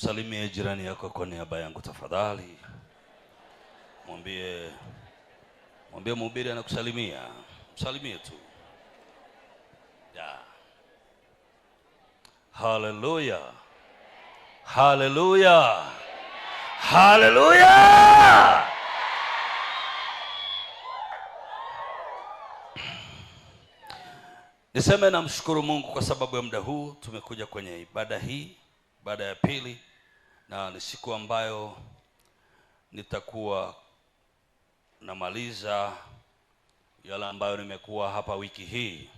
Msalimie jirani yako kwa niaba yangu tafadhali. Mwambie mhubiri anakusalimia. Msalimie tu. Yeah. Hallelujah. Hallelujah. Hallelujah. Niseme namshukuru Mungu kwa sababu ya muda huu. Tumekuja kwenye ibada hii, ibada ya pili, na ni siku ambayo nitakuwa namaliza yale ambayo nimekuwa hapa wiki hii.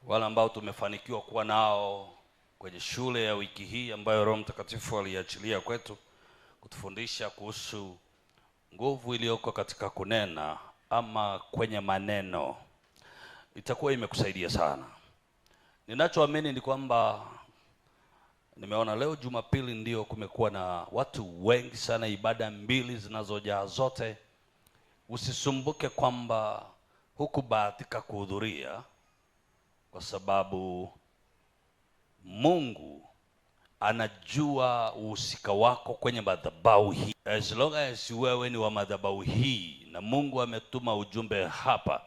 Wale ambao tumefanikiwa kuwa nao kwenye shule ya wiki hii ambayo Roho Mtakatifu aliachilia kwetu kutufundisha kuhusu nguvu iliyoko katika kunena ama kwenye maneno, itakuwa imekusaidia sana. Ninachoamini ni kwamba nimeona leo Jumapili ndio kumekuwa na watu wengi sana, ibada mbili zinazojaa zote. Usisumbuke kwamba hukubahatika kuhudhuria, kwa sababu Mungu anajua uhusika wako kwenye madhabahu hii. As long as wewe ni wa madhabahu hii na Mungu ametuma ujumbe hapa,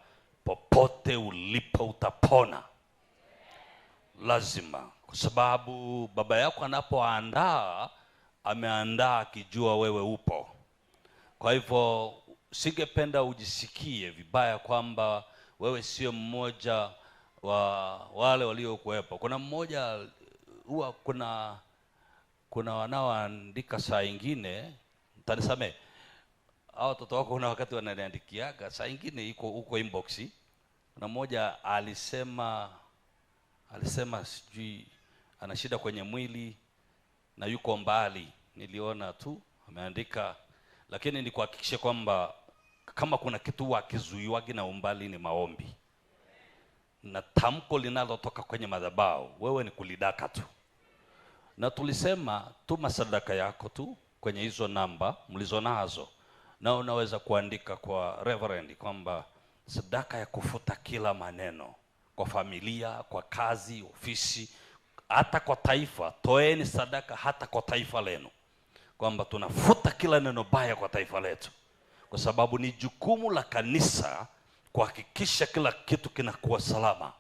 popote ulipo utapona. Lazima, kwa sababu baba yako anapoandaa, ameandaa akijua wewe upo. Kwa hivyo singependa ujisikie vibaya kwamba wewe sio mmoja wa wale waliokuwepo. Kuna mmoja huwa kuna wanaoandika saa nyingine, mtanisamee, hao watoto wako kuna wakati wananiandikiaga saa nyingine iko huko inbox. Kuna mmoja alisema sijui ana shida kwenye mwili na yuko mbali. Niliona tu ameandika, lakini nikuhakikishe kwamba kama kuna kitu wakizuiwagi na umbali ni maombi. Na tamko linalotoka kwenye madhabahu, wewe ni kulidaka tu. Na tulisema tuma sadaka yako tu kwenye hizo namba mlizonazo, na unaweza kuandika kwa Reverend kwamba sadaka ya kufuta kila maneno kwa familia, kwa kazi, ofisi, hata kwa taifa. Toeni sadaka hata kwa taifa lenu, kwamba tunafuta kila neno baya kwa taifa letu, kwa sababu ni jukumu la kanisa kuhakikisha kila kitu kinakuwa salama.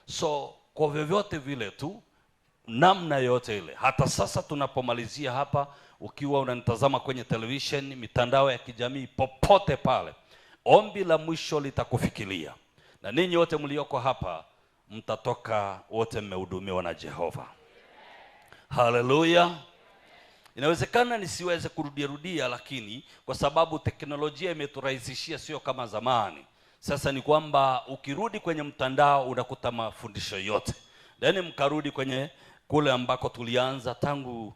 So kwa vyovyote vile tu, namna yote ile, hata sasa tunapomalizia hapa, ukiwa unanitazama kwenye television, mitandao ya kijamii, popote pale, ombi la mwisho litakufikiria, na ninyi wote mlioko hapa mtatoka wote mmehudumiwa na Jehova. Haleluya. Inawezekana nisiweze kurudia, lakini kwa sababu teknolojia imeturahisishia, sio kama zamani. Sasa ni kwamba ukirudi kwenye mtandao unakuta mafundisho yote. Then mkarudi kwenye kule ambako tulianza tangu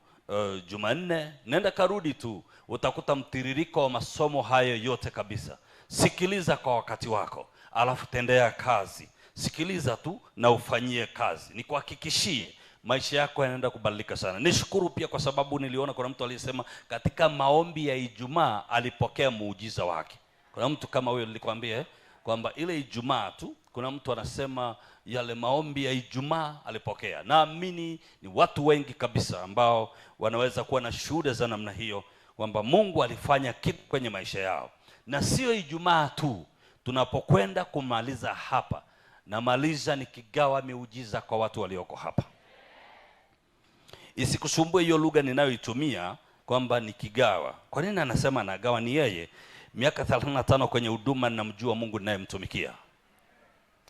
Jumanne, nenda karudi tu, utakuta mtiririko wa masomo hayo yote kabisa. Sikiliza kwa wakati wako, alafu tendea kazi. Sikiliza tu na ufanyie kazi. Nikuhakikishie maisha yako yanaenda kubadilika sana. Nishukuru pia kwa sababu niliona kuna mtu aliyesema katika maombi ya Ijumaa alipokea muujiza wake. Kuna mtu kama huyo nilikwambia kwamba ile Ijumaa tu kuna mtu anasema yale maombi ya Ijumaa alipokea. Naamini ni watu wengi kabisa ambao wanaweza kuwa na shuhuda za namna hiyo, kwamba Mungu alifanya kitu kwenye maisha yao. Na sio Ijumaa tu, tunapokwenda kumaliza hapa, namaliza nikigawa miujiza kwa watu walioko hapa. Isikusumbue hiyo lugha ninayoitumia kwamba nikigawa. Kwa nini anasema nagawa? Ni yeye miaka 35 kwenye huduma, ninamjua Mungu ninayemtumikia,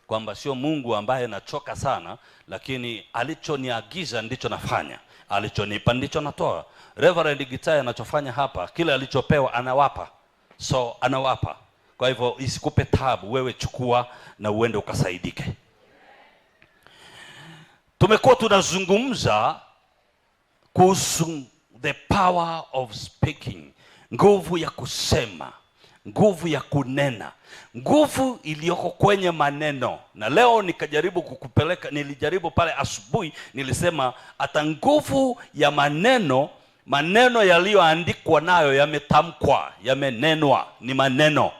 kwamba sio Mungu ambaye nachoka sana, lakini alichoniagiza ndicho nafanya, alichonipa ndicho natoa. Reverend Gitai anachofanya hapa, kile alichopewa anawapa, so anawapa. Kwa hivyo isikupe tabu, wewe chukua na uende ukasaidike. Tumekuwa tunazungumza kuhusu the power of speaking, nguvu ya kusema, nguvu ya kunena, nguvu iliyoko kwenye maneno. Na leo nikajaribu kukupeleka, nilijaribu pale asubuhi, nilisema hata nguvu ya maneno, maneno yaliyoandikwa nayo yametamkwa, yamenenwa, ni maneno.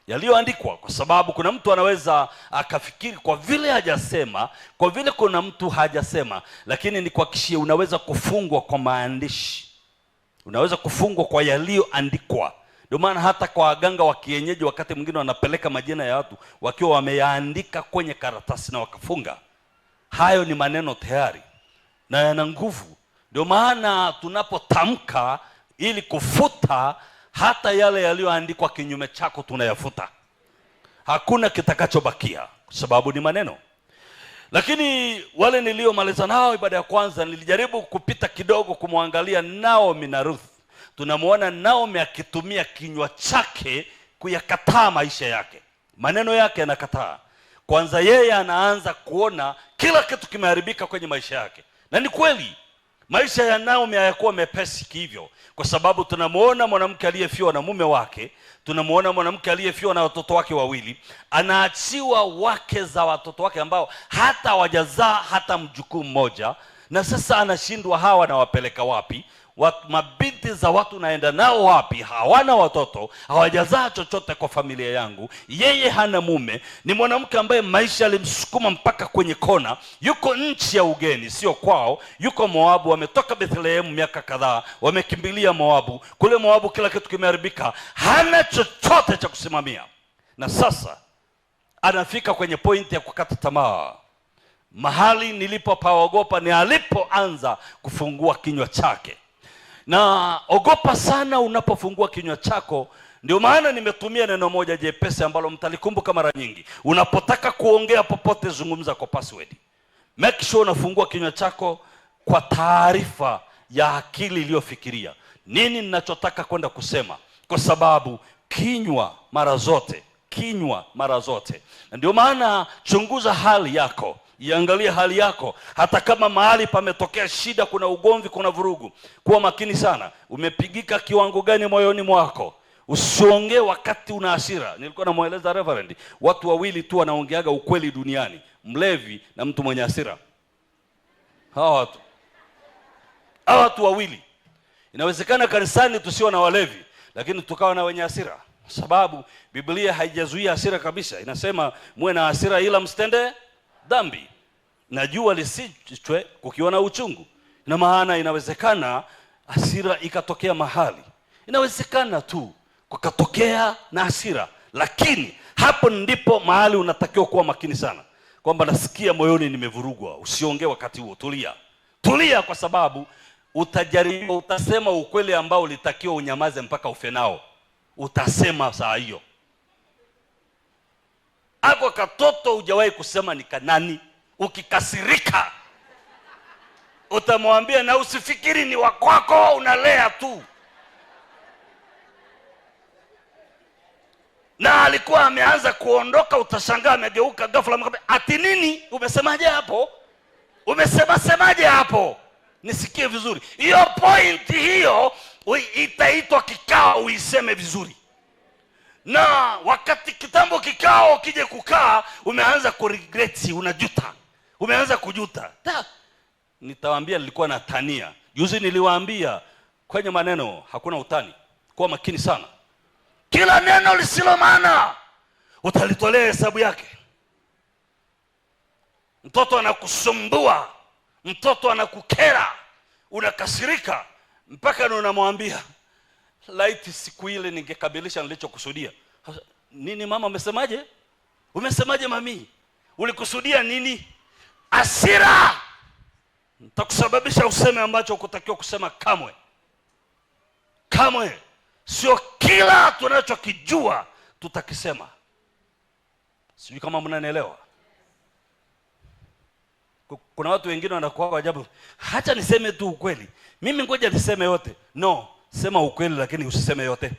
yaliyoandikwa, kwa sababu kuna mtu anaweza akafikiri kwa vile hajasema, kwa vile kuna mtu hajasema, lakini nikuhakikishie unaweza kufungwa kwa maandishi, unaweza kufungwa kwa yaliyoandikwa. Ndio maana hata kwa waganga wa kienyeji wakati mwingine wanapeleka majina ya watu wakiwa wameyaandika kwenye karatasi na wakafunga. Hayo ni maneno tayari na yana nguvu. Ndio maana tunapotamka ili kufuta hata yale yaliyoandikwa kinyume chako, tunayafuta. Hakuna kitakachobakia kwa sababu ni maneno. Lakini wale niliomaliza nao ibada ya kwanza, nilijaribu kupita kidogo kumwangalia Naomi na Ruth. Tunamuona Naomi akitumia kinywa chake kuyakataa maisha yake, maneno yake yanakataa. Kwanza yeye anaanza kuona kila kitu kimeharibika kwenye maisha yake, na ni kweli maisha ya Naomi hayakuwa mepesi hivyo, kwa sababu tunamuona mwanamke aliyefiwa na mume wake, tunamuona mwanamke aliyefiwa na watoto wake wawili, anaachiwa wake za watoto wake ambao hata hawajazaa hata mjukuu mmoja, na sasa anashindwa hawa nawapeleka wapi? Mabinti za watu naenda nao wapi? Hawana watoto, hawajazaa chochote kwa familia yangu. Yeye hana mume, ni mwanamke ambaye maisha alimsukuma mpaka kwenye kona. Yuko nchi ya ugeni, sio kwao, yuko Moabu. Wametoka Bethlehemu miaka kadhaa, wamekimbilia Moabu. Kule Moabu kila kitu kimeharibika, hana chochote cha kusimamia, na sasa anafika kwenye pointi ya kukata tamaa. Mahali nilipopaogopa ni alipoanza kufungua kinywa chake. Na ogopa sana unapofungua kinywa chako. Ndio maana nimetumia neno moja jepesi ambalo mtalikumbuka mara nyingi. Unapotaka kuongea popote, zungumza kwa password. Make sure unafungua kinywa chako kwa taarifa ya akili iliyofikiria nini ninachotaka kwenda kusema, kwa sababu kinywa mara zote. Na ndio maana chunguza hali yako, iangalie hali yako. Hata kama mahali pametokea shida, kuna ugomvi, kuna vurugu, kuwa makini sana. Umepigika kiwango gani moyoni mwako? Usiongee wakati una hasira. Nilikuwa namueleza Reverend, watu wawili tu wanaongeaga ukweli duniani, mlevi na mtu mwenye hasira. Hawa watu wawili. Inawezekana kanisani tusiwe na walevi, lakini tukawa na wenye hasira, sababu Biblia haijazuia hasira kabisa. Inasema muwe na hasira ila msitende dhambi, na jua lisichwe kukiona uchungu. Na maana inawezekana hasira ikatokea mahali, inawezekana tu kukatokea na hasira, lakini hapo ndipo mahali unatakiwa kuwa makini sana, kwamba nasikia moyoni nimevurugwa. Usiongee wakati huo, tulia, kwa sababu utajaribu, utasema ukweli ambao ulitakiwa unyamaze mpaka ufe nao, utasema saa hiyo. Ako katoto hujawahi kusema ni kanani, ukikasirika utamwambia, na usifikiri ni wakwako, unalea tu. Na alikuwa ameanza kuondoka, utashangaa amegeuka ghafla, ati nini? Umesemaje hapo? Umesemaje hapo? Nisikie vizuri. Hiyo point hiyo itaitwa kikao, uiseme vizuri. Na wakati kitambo kikao kije kukaa, umeanza kuregret, unajuta, umeanza kujuta. Nitawaambia, nilikuwa na tania juzi, niliwaambia kwenye maneno hakuna utani. Kuwa makini sana, kila neno lisilo maana utalitolea hesabu yake. Mtoto anakusumbua, mtoto anakukera, unakasirika mpaka unamwambia, laiti siku ile ningekamilisha nilichokusudia. Nini mama, umesemaje? Umesemaje mami? Ulikusudia nini? Hasira nitakusababisha useme ambacho hukutakiwa kusema kamwe. Sio kila tunachokijua tutakisema. Sijui kama mnanielewa. Kuna watu wengine wanakuwa ajabu, hata niseme tu ukweli, mimi ngoja niseme yote. No, sema ukweli lakini usiseme yote.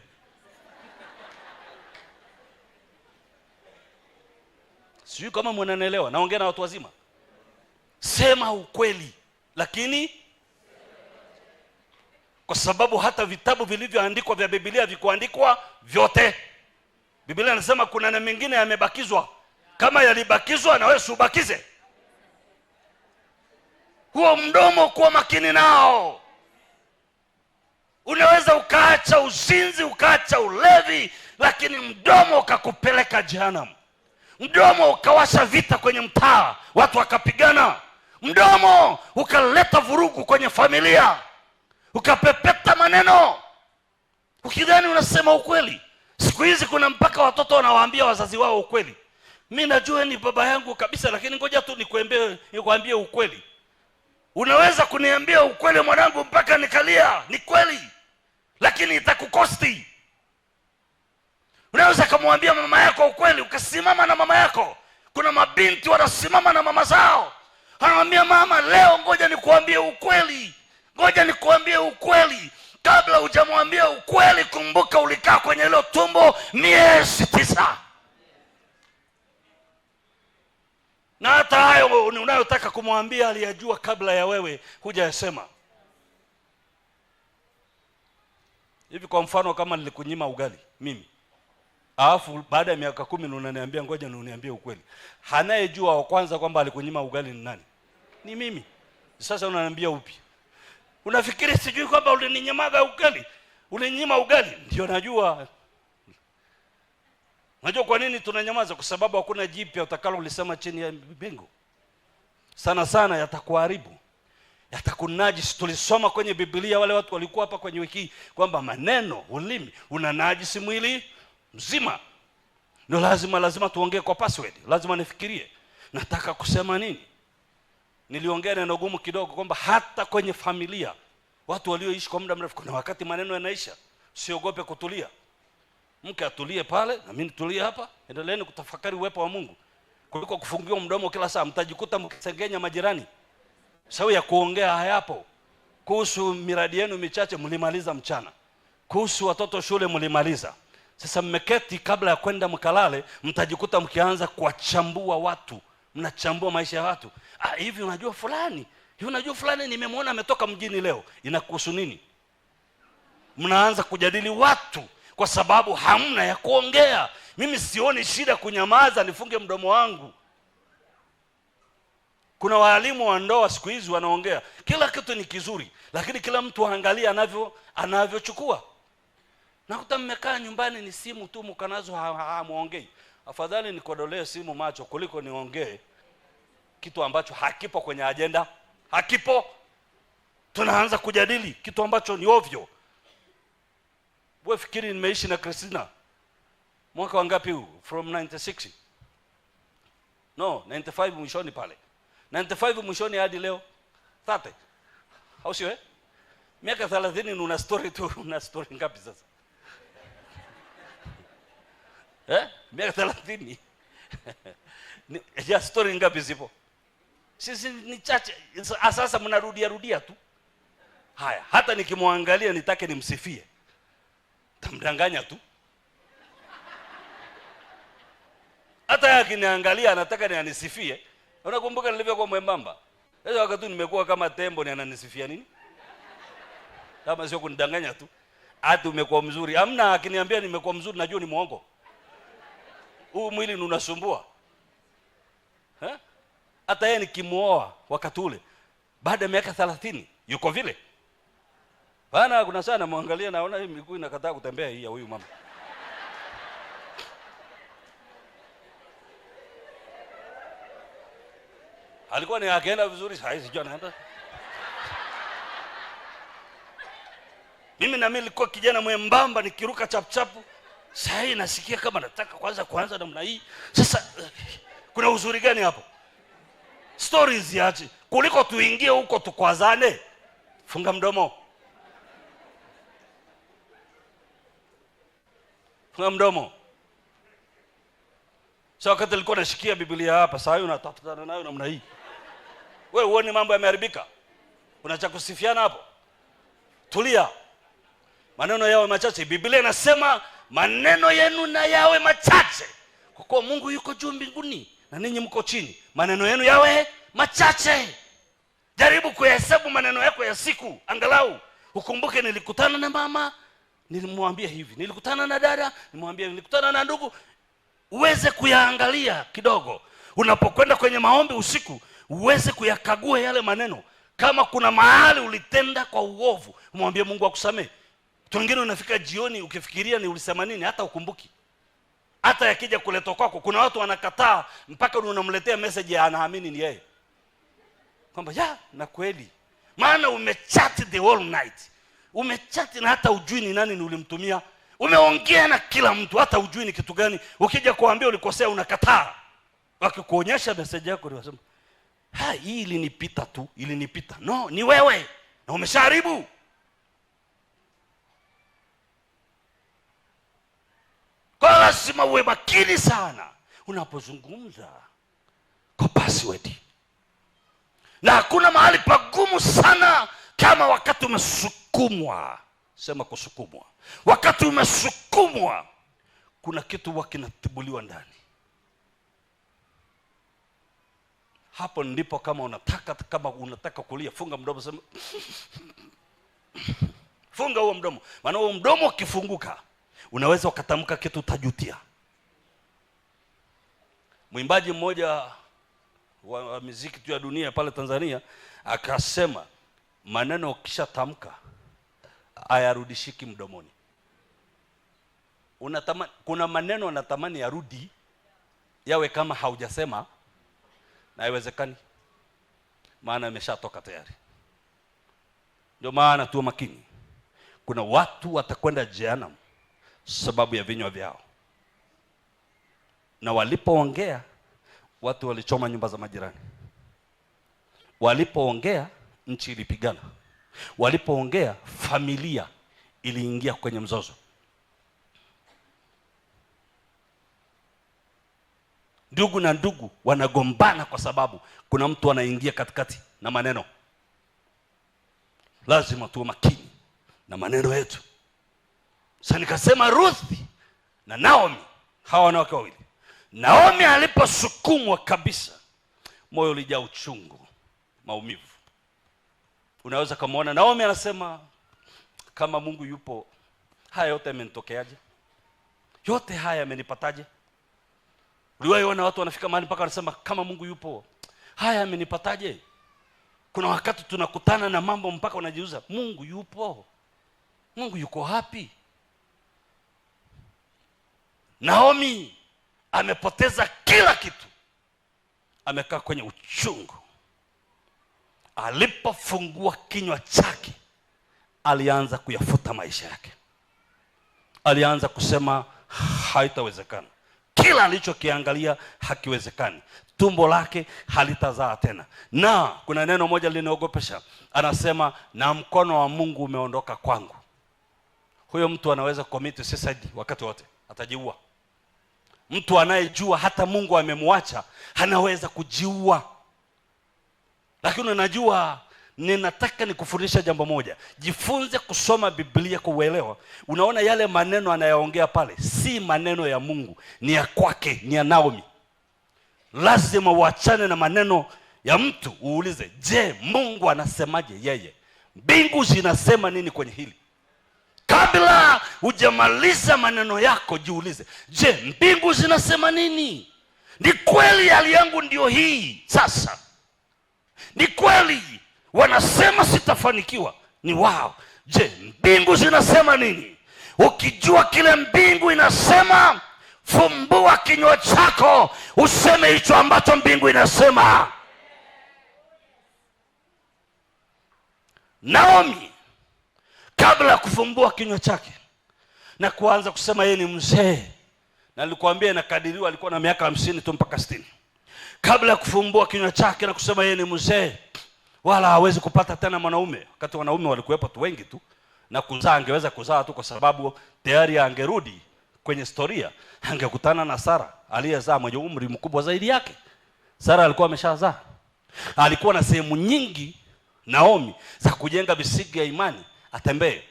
Sijui kama mnanielewa, naongea na watu wazima. Sema ukweli lakini, kwa sababu hata vitabu vilivyoandikwa vya Biblia vikuandikwa vyote. Biblia inasema kuna na mengine yamebakizwa. Kama yalibakizwa, na wewe usibakize. Huo mdomo kuwa makini nao. Unaweza ukaacha uzinzi, ukaacha ulevi, lakini mdomo ukakupeleka jehanamu. Mdomo ukawasha vita kwenye mtaa, watu wakapigana. Mdomo ukaleta vurugu kwenye familia, ukapepeta maneno ukidhani unasema ukweli. Siku hizi kuna mpaka watoto wanawaambia wazazi wao ukweli. Mimi najua ni baba yangu kabisa, lakini ngoja tu nikwambie ukweli. Unaweza kuniambia ukweli mwanangu mpaka nikalia, ni kweli, lakini itakukosti. Unaweza kumwambia mama yako ukweli, ukasimama na mama yako. Kuna mabinti wanasimama na mama zao, anamwambia mama, leo ngoja nikuambie ukweli, ngoja nikuambie ukweli. Kabla hujamwambia ukweli, kumbuka ulikaa kwenye hilo tumbo miezi 9. Na hata hayo unayotaka kumwambia aliyajua kabla ya wewe hujayasema. Hivi kwa mfano, kama nilikunyima ugali mimi, alafu baada ya miaka 10 unaniambia ngoja uniambie ukweli, anayejua wa kwanza kwamba alikunyima ugali ni nani? Ni mimi. Sasa unaniambia upi? Unafikiri sijui kwamba ulininyamaga ugali? Ulininyima ugali? Ndio najua. Unajua kwa nini tunanyamaza? Kwa sababu hakuna jipya utakalo ulisema chini ya mbingu. Sana sana yatakuharibu, yatakunajisi. Tulisoma kwenye Biblia, wale watu walikuwa hapa kwenye wiki kwamba maneno, ulimi unanajisi mwili mzima. Ndio lazima tuongee kwa password. Lazima nifikirie nataka kusema nini. Niliongea neno gumu kidogo kwamba hata kwenye familia, watu walioishi kwa muda mrefu, kuna wakati maneno yanaisha. Usiogope kutulia. Mke atulie pale na mimi nitulie hapa. Endeleeni kutafakari uwepo wa Mungu kuliko kufungiwa mdomo kila saa. Mtajikuta mkisengenya majirani sawa ya kuongea hayapo. Kuhusu miradi yenu michache mlimaliza mchana, kuhusu watoto shule mlimaliza. Sasa mmeketi kabla ya kwenda mkalale, mtajikuta mkianza kuwachambua watu. Mnachambua maisha ya watu. Hivi unajua fulani, hivi unajua fulani nimemwona ametoka mjini leo. Inakuhusu nini? Mnaanza kujadili watu kwa sababu hamna ya kuongea. Mimi sioni shida kunyamaza, nifunge mdomo wangu. Kuna walimu wa ndoa siku hizi wanaongea. Kila kitu ni kizuri, lakini kila mtu aangalia anavyochukua. Nakuta mmekaa nyumbani ni simu tu mkanazo, hamuongei. Afadhali nikodolee simu macho kuliko niongee kitu ambacho hakipo kwenye agenda. Hakipo. Tunaanza kujadili kitu ambacho ni ovyo. Wewe fikiri nimeishi na Christina mwaka wangapi huu? From 96. No, 95 mwishoni pale. 95 mwishoni hadi leo 30. Au sio? Miaka 30 una story tu, una story ngapi sasa? Miaka 30. Ya story ngapi zipo? Sisi ni chache. Sasa mnarudia tu. Haya, hata nikimwangalia nitake nimsifie, tamdanganya tu. Hata akiniangalia anataka ni anisifie. Unakumbuka nilivyokuwa mwembamba? Sasa wakati nimekuwa kama tembo, ni ananisifia nini? Kama sio kunidanganya tu. Hata umekuwa mzuri. Hamna, akiniambia nimekuwa mzuri najua ni muongo. Huu mwili unasumbua. Hata yeye nikimuoa wakati ule, baada ya miaka 30 yuko vile. Bana, kuna sana muangalia naona hii miguu inakataa kutembea hii ya huyu mama. Alikuwa ni akaenda vizuri, sasa sijui anaenda. Mimi nilikuwa kijana mwembamba nikiruka chapchapu. Sasa nasikia kama nataka kwanza namna hii. Sasa kuna uzuri gani hapo? Stories yache kuliko tuingie huko tukwazane. Funga mdomo. Funga mdomo. Sasa wakati nilikuwa nashikia Biblia hapa, sasa unatafutana nayo namna hii. Wewe uone mambo yameharibika. Unaacha kusifiana hapo. Tulia. Maneno yawe machache. Biblia inasema maneno yenu na yawe machache, kwa kuwa Mungu yuko juu mbinguni na ninyi mko chini. Maneno yenu yawe machache. Jaribu kuhesabu maneno yako ya siku, angalau ukumbuke, nilikutana na mama, nilimwambia hivi, nilikutana na dada, nilimwambia, nilikutana na ndugu. Uweze kuyaangalia kidogo. Unapokwenda kwenye maombi usiku, uweze kuyakagua yale maneno. Kama kuna mahali ulitenda kwa uovu, mwambie Mungu akusamehe. Watu wengine unafika jioni ukifikiria ni ulisema nini hata ukumbuki. Hata yakija kuletwa kwako, kuna watu wanakataa mpaka unamletea message ya anaamini ni yeye. Kwamba ya na kweli. Maana umechat the whole night. Umechat na hata ujui ni nani ni ulimtumia. Umeongea na kila mtu hata ujui ni kitu gani. Ukija kuambia ulikosea unakataa. Wakikuonyesha message yako unasema, hii ilinipita tu, ilinipita. No, ni wewe. Na umeshaharibu. Kwa lazima uwe makini sana unapozungumza kwa password. Na hakuna mahali pagumu sana kama wakati umesukumwa. Sema kusukumwa. Wakati umesukumwa, kuna kitu huwa kinatibuliwa ndani. Hapo ndipo kama unataka kulia, funga mdomo, sema funga huo mdomo. Maana huo mdomo ukifunguka, unaweza ukatamka kitu utajutia. Mwimbaji mmoja wa muziki tu ya dunia pale Tanzania akasema, maneno ukishatamka hayarudishiki mdomoni. Unatamani, kuna maneno unatamani yarudi yawe kama haujasema, na haiwezekani, maana yameshatoka tayari. Ndio maana tuwe makini. Kuna watu watakwenda jehanamu sababu ya vinywa vyao. Na walipoongea, watu walichoma nyumba za majirani. Walipoongea, nchi ilipigana. Walipoongea, familia iliingia kwenye mzozo. Ndugu na ndugu wanagombana kwa sababu kuna mtu anaingia katikati na maneno. Lazima tuwe makini na maneno yetu. Sasa nikasema Ruth na Naomi, hawa wanawake wawili. Naomi aliposukumwa kabisa, moyo ulijaa uchungu, maumivu. Unaweza kumuona Naomi anasema, kama Mungu yupo, haya yote yamenitokeaje? Yote haya yamenipataje? Uliwahi watu wanafika mahali mpaka wanasema, kama Mungu yupo, haya yamenipataje? Kuna wakati tunakutana na mambo mpaka unajiuliza, Mungu yupo? Mungu yuko wapi? Naomi amepoteza kila kitu. Amekaa kwenye uchungu. Alipofungua kinywa chake, alianza kuyafuta maisha yake. Alianza kusema haitawezekana. Kila alichokiangalia hakiwezekani. Tumbo lake halitazaa tena. Na kuna neno moja liniogopesha. Anasema, na mkono wa Mungu umeondoka kwangu. Huyo mtu anaweza commit suicide wakati wote, atajiua. Mtu anayejua hata Mungu amemwacha anaweza kujiua. Lakini unajua, ninataka nikufundisha jambo moja. Jifunze kusoma Biblia kwa uelewa. Unaona yale maneno anayoongea pale si maneno ya Mungu, ni ya kwake, ni ya Naomi. Lazima uachane na maneno ya mtu, uulize, je, Mungu anasemaje yeye? Mbingu zinasema nini kwenye hili? Kabla hujamaliza maneno yako, jiulize, je, mbingu zinasema nini? Ni kweli hali yangu ndio hii sasa? Ni kweli wanasema sitafanikiwa? Ni wao. Je, mbingu zinasema nini? Ukijua kile mbingu inasema, fumbua kinywa chako useme hicho ambacho mbingu inasema. Naomi kabla ya kufumbua kinywa chake na kuanza kusema yeye ni mzee, na nilikwambia inakadiriwa alikuwa na miaka 50 tu mpaka 60. Kabla ya kufumbua kinywa chake na kusema yeye ni mzee, wala hawezi kupata tena mwanaume, wakati wanaume walikuwepo tu wengi tu, na kuzaa angeweza kuzaa tu kwa sababu tayari angerudi kwenye historia, angekutana na Sara aliyezaa mwenye umri mkubwa zaidi yake. Sara alikuwa ameshazaa. Alikuwa na sehemu nyingi Naomi za kujenga misingi ya imani atembee,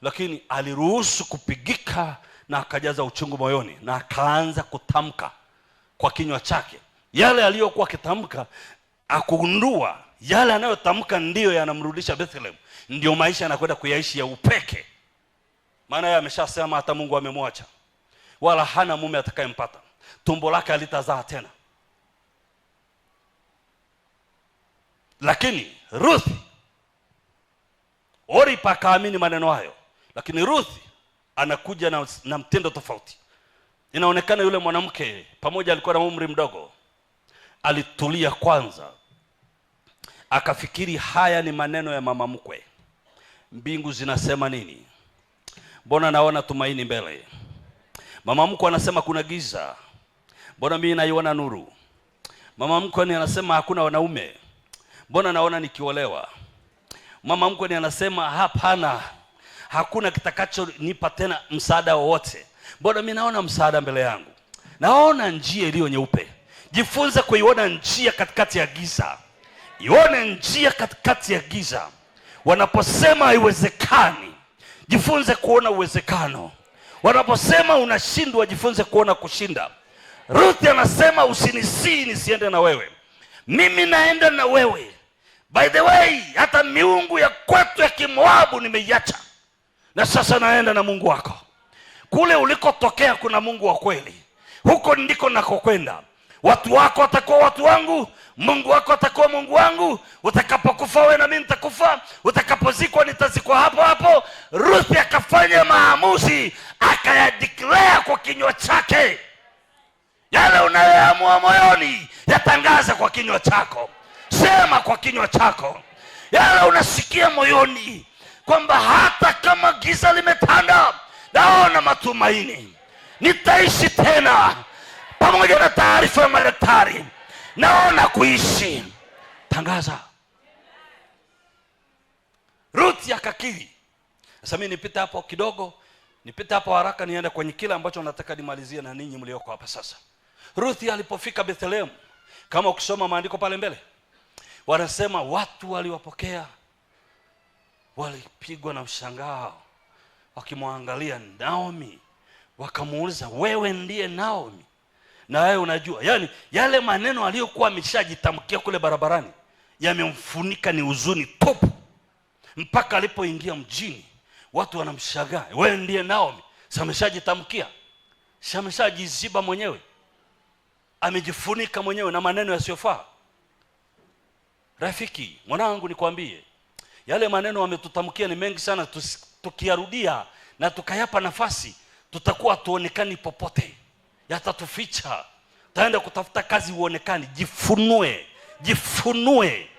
lakini aliruhusu kupigika na akajaza uchungu moyoni, na akaanza kutamka kwa kinywa chake yale aliyokuwa akitamka. Akugundua yale anayotamka ndiyo yanamrudisha Bethlehem, ndio maisha anakwenda kuyaishi ya upeke. Maana yeye ameshasema hata Mungu amemwacha, wala hana mume atakayempata, tumbo lake halitazaa tena. Lakini Ruth Oripa akaamini maneno hayo, Lakini Ruth anakuja na mtindo tofauti. Inaonekana yule mwanamke pamoja alikuwa na umri mdogo, alitulia kwanza, akafikiri haya ni maneno ya mama mkwe. Mbingu zinasema nini? Mbona naona tumaini mbele? Mama mkwe anasema kuna giza, mbona mimi naiona nuru? Mama mkwe anasema hakuna wanaume, mbona naona nikiolewa? Mama mkwe anasema hapana, hakuna kitakacho nipa tena msaada wowote, mbona mimi naona msaada mbele yangu? Naona njia iliyo nyeupe. Jifunze kuiona njia katikati ya giza. Ione njia katikati ya giza. Wanaposema haiwezekani, jifunze kuona uwezekano. Wanaposema unashindwa, jifunze kuona kushinda. Ruth anasema usinisii nisiende na wewe, mimi naenda na wewe. By the way, hata miungu ya kwetu ya Kimoabu nimeiacha, na sasa naenda na Mungu wako. Kule ulikotokea kuna Mungu wa kweli, huko ndiko nakokwenda. Watu wako watakuwa watu wangu, Mungu wako atakuwa Mungu wangu. Utakapokufa wewe na mimi nitakufa, utakapozikwa nitazikwa hapo hapo. Ruth akafanya maamuzi, akayadeclare kwa kinywa chake. Yale unayoamua moyoni, yatangaza kwa kinywa chako. Sema kwa kinywa chako yale unasikia moyoni, kwamba hata kama giza limetanda, naona matumaini, nitaishi tena. Pamoja na taarifa ya madaktari, naona kuishi. Tangaza. Ruth akakiri. Sasa mimi nipita hapo kidogo, nipita hapo haraka niende kwenye kile ambacho nataka nimalizie na ninyi mlioko hapa sasa. Ruth alipofika Bethlehem, kama ukisoma maandiko pale mbele, wanasema watu waliwapokea, walipigwa na mshangao wakimwangalia Naomi, wakamuuliza, wewe ndiye Naomi? Na wewe unajua, yani yale maneno aliyokuwa ameshajitamkia kule barabarani yamemfunika ni huzuni tupu. Mpaka alipoingia mjini, watu wanamshangaa, wewe ndiye Naomi? Sameshajitamkia, sameshajiziba mwenyewe, amejifunika mwenyewe na maneno yasiyofaa. Rafiki, mwanangu, nikwambie, yale maneno wametutamkia ni mengi sana. Tukiyarudia na tukayapa nafasi, tutakuwa tuonekani popote, yatatuficha. Taenda kutafuta kazi uonekani. Jifunue, jifunue,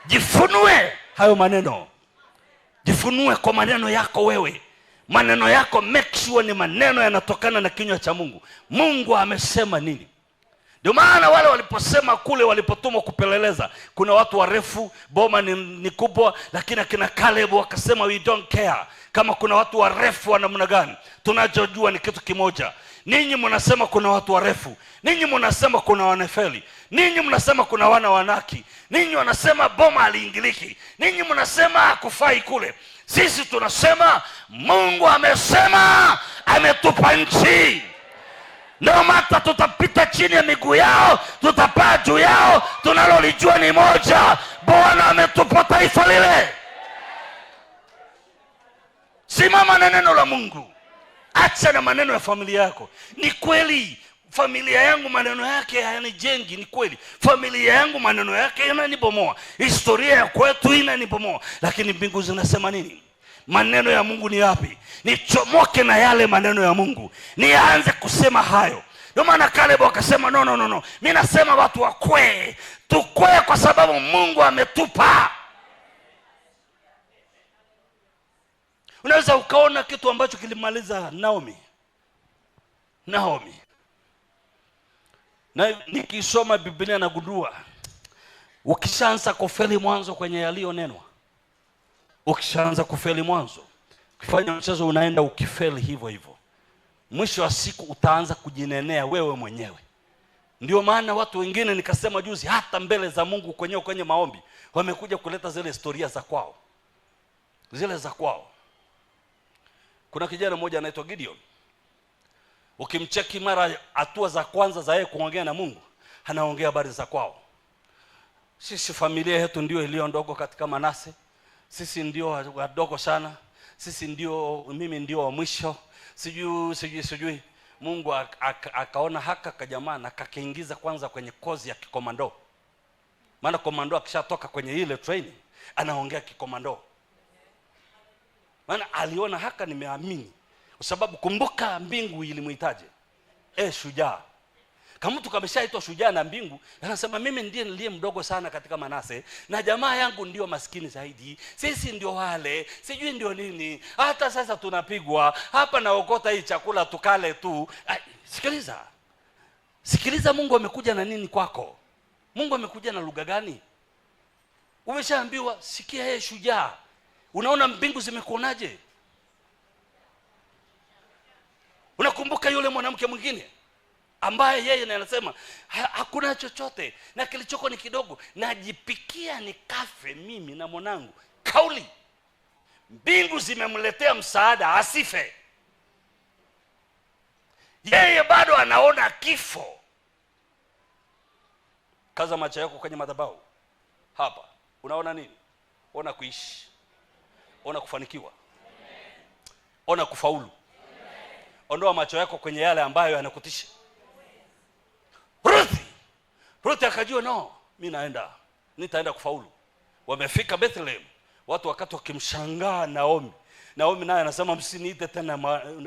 jifunue hayo maneno. Jifunue kwa maneno yako wewe. Maneno yako make sure ni maneno yanatokana na kinywa cha Mungu. Mungu amesema nini? Ndio maana wale waliposema kule, walipotumwa kupeleleza, kuna watu warefu, boma ni kubwa, lakini akina Caleb wakasema we don't care kama kuna watu warefu wa namna gani. Tunachojua ni kitu kimoja. Ninyi mnasema kuna watu warefu, ninyi mnasema kuna wanefeli, ninyi mnasema kuna wana wanaki, ninyi wanasema boma aliingiliki, ninyi mnasema hakufai kule. Sisi tunasema Mungu amesema, ametupa nchi. Ndio mata tutapita chini ya miguu yao, tutapaa juu yao. Tunalolijua ni moja, Bwana ametupa taifa lile. Simama na neno la Mungu. Acha na maneno ya familia yako. Ni kweli familia yangu maneno yake hayanijengi, ni kweli. Familia yangu maneno yake yananibomoa, historia ya kwetu inanibomoa. Lakini mbingu zinasema nini? Maneno ya Mungu ni yapi? Nichomoke na yale maneno ya Mungu, nianze kusema hayo. Ndio maana Caleb akasema no. Mimi nasema watu wakwe, tukwe kwa sababu Mungu ametupa. Unaweza ukaona kitu ambacho kilimaliza Naomi. Na nikisoma Biblia nagundua, ukishaanza kufeli mwanzo kwenye yaliyonenwa, ukishaanza kufeli mwanzo, ukifanya mchezo unaenda ukifeli hivyo hivyo, mwisho wa siku utaanza kujinenea wewe mwenyewe. Ndio maana watu wengine, nikasema juzi, hata mbele za Mungu kwenye maombi wamekuja kuleta zile historia za kwao, zile za kwao. Kuna kijana mmoja anaitwa Gideon. Ukimcheki mara hatua za kwanza za yeye kuongea na Mungu, anaongea habari za kwao. Sisi familia yetu ndio iliyo ndogo katika Manase. Sisi ndio wadogo sana. Mimi ndio wa mwisho. Sijui. Mungu akaona haka kajamaa na kakiingiza kwanza kwenye kozi ya kikomando. Maana komando akishatoka kwenye ile training, anaongea kikomando. Maana aliona haka nimeamini. Kwa sababu kumbuka mbingu ilimhitaji shujaa. Kama mtu kameshaitwa shujaa na mbingu, anasema mimi ndiye niliye mdogo sana katika Manase na jamaa yangu ndio maskini zaidi. Sisi ndio wale, sijui ndio nini. Hata sasa tunapigwa hapa, naokota hii chakula tukale tu. Sikiliza. Sikiliza, Mungu amekuja na nini kwako? Mungu amekuja na lugha gani? Umeshaambiwa sikia, yeye shujaa. Unaona mbingu zimekuonaje? Unakumbuka yule mwanamke mwingine ambaye yeye anasema hakuna chochote na kilichoko ni kidogo, najipikia nikafe mimi na mwanangu. Kauli, mbingu zimemletea msaada asife. Yeye bado anaona kifo. Kaza macho yako kwenye madhabahu hapa. Unaona nini? Ona kuishi, ona kufanikiwa, ona kufaulu. Ondoa macho yako kwenye yale ambayo yanakutisha. Ruth akajua mimi nitaenda kufaulu. Wamefika Bethlehem, watu wakati wakimshangaa Naomi naye anasema msiniite tena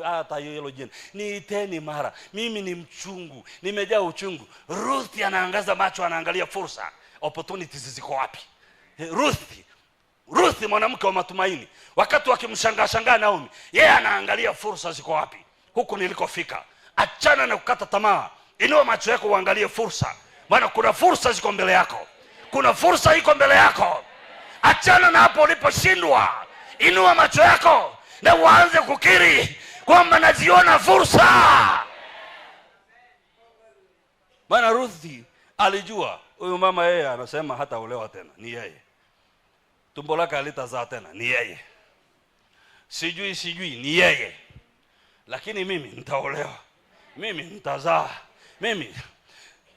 hata hilo jina, niiteni Mara, mimi ni mchungu, nimejaa uchungu. Ruth anaangaza macho, anaangalia fursa, opportunities ziko wapi. Ruth mwanamke wa matumaini, wakati wakimshangaa Naomi, yeye anaangalia fursa ziko wapi. Huku nilikofika. Achana na kukata tamaa. Inua macho yako uangalie fursa. Maana kuna fursa ziko mbele yako. Kuna fursa iko mbele yako. Achana na hapo uliposhindwa. Inua macho yako na uanze kukiri kwamba naziona fursa. Maana Ruthi alijua huyu mama yeye anasema hata olewa tena, ni yeye. Tumbo lake halitazaa tena, ni yeye. Sijui ni yeye. Lakini mimi nitaolewa, mimi nitazaa, mimi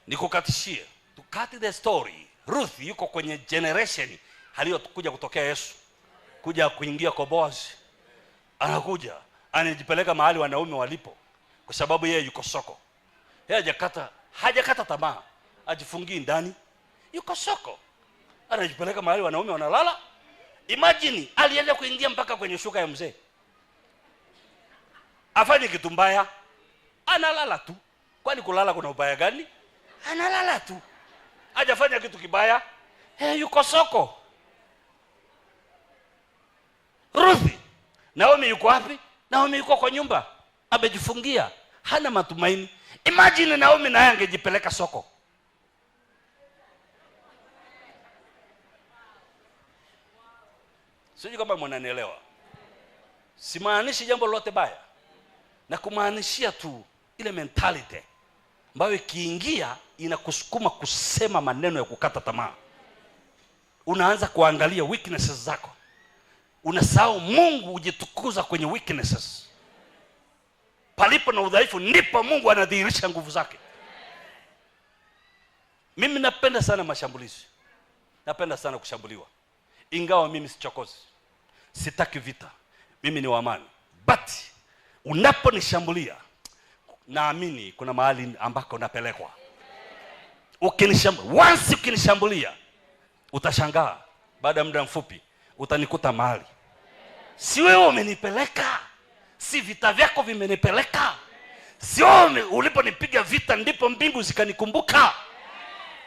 nikukatishie. To cut the story, Ruth yuko kwenye generation aliyokuja kutokea Yesu, kuja kuingia kwa Boaz. Anakuja anajipeleka mahali wanaume walipo, kwa sababu yeye yuko soko. Yeye hajakata tamaa, ajifungii ndani, yuko soko, anajipeleka mahali wanaume wanalala. Imagine alienda kuingia mpaka kwenye shuka ya mzee. Afanye kitu mbaya, analala tu. Kwani kulala kuna ubaya gani? Analala tu. Hajafanya kitu kibaya, yuko soko. Ruthi, Naomi yuko wapi? Naomi yuko kwa nyumba, amejifungia, hana matumaini. Imagine Naomi naye angejipeleka soko. Sijui kama mnanielewa. Simaanishi jambo lolote baya, na kumaanishia tu ile mentality ambayo ikiingia inakusukuma kusema maneno ya kukata tamaa. Unaanza kuangalia weaknesses zako, unasahau Mungu hujitukuza kwenye weaknesses. Palipo na udhaifu ndipo Mungu anadhihirisha nguvu zake. Mimi napenda sana mashambulizi, napenda sana kushambuliwa, ingawa mimi sichokozi, sitaki vita, mimi ni wa amani. But unaponishambulia, naamini kuna mahali ambako napelekwa. Once ukinishambulia, utashangaa baada ya muda mfupi utanikuta mahali. Si wewe umenipeleka, si vita vyako vimenipeleka, sio uliponipiga vita ndipo mbingu zikanikumbuka.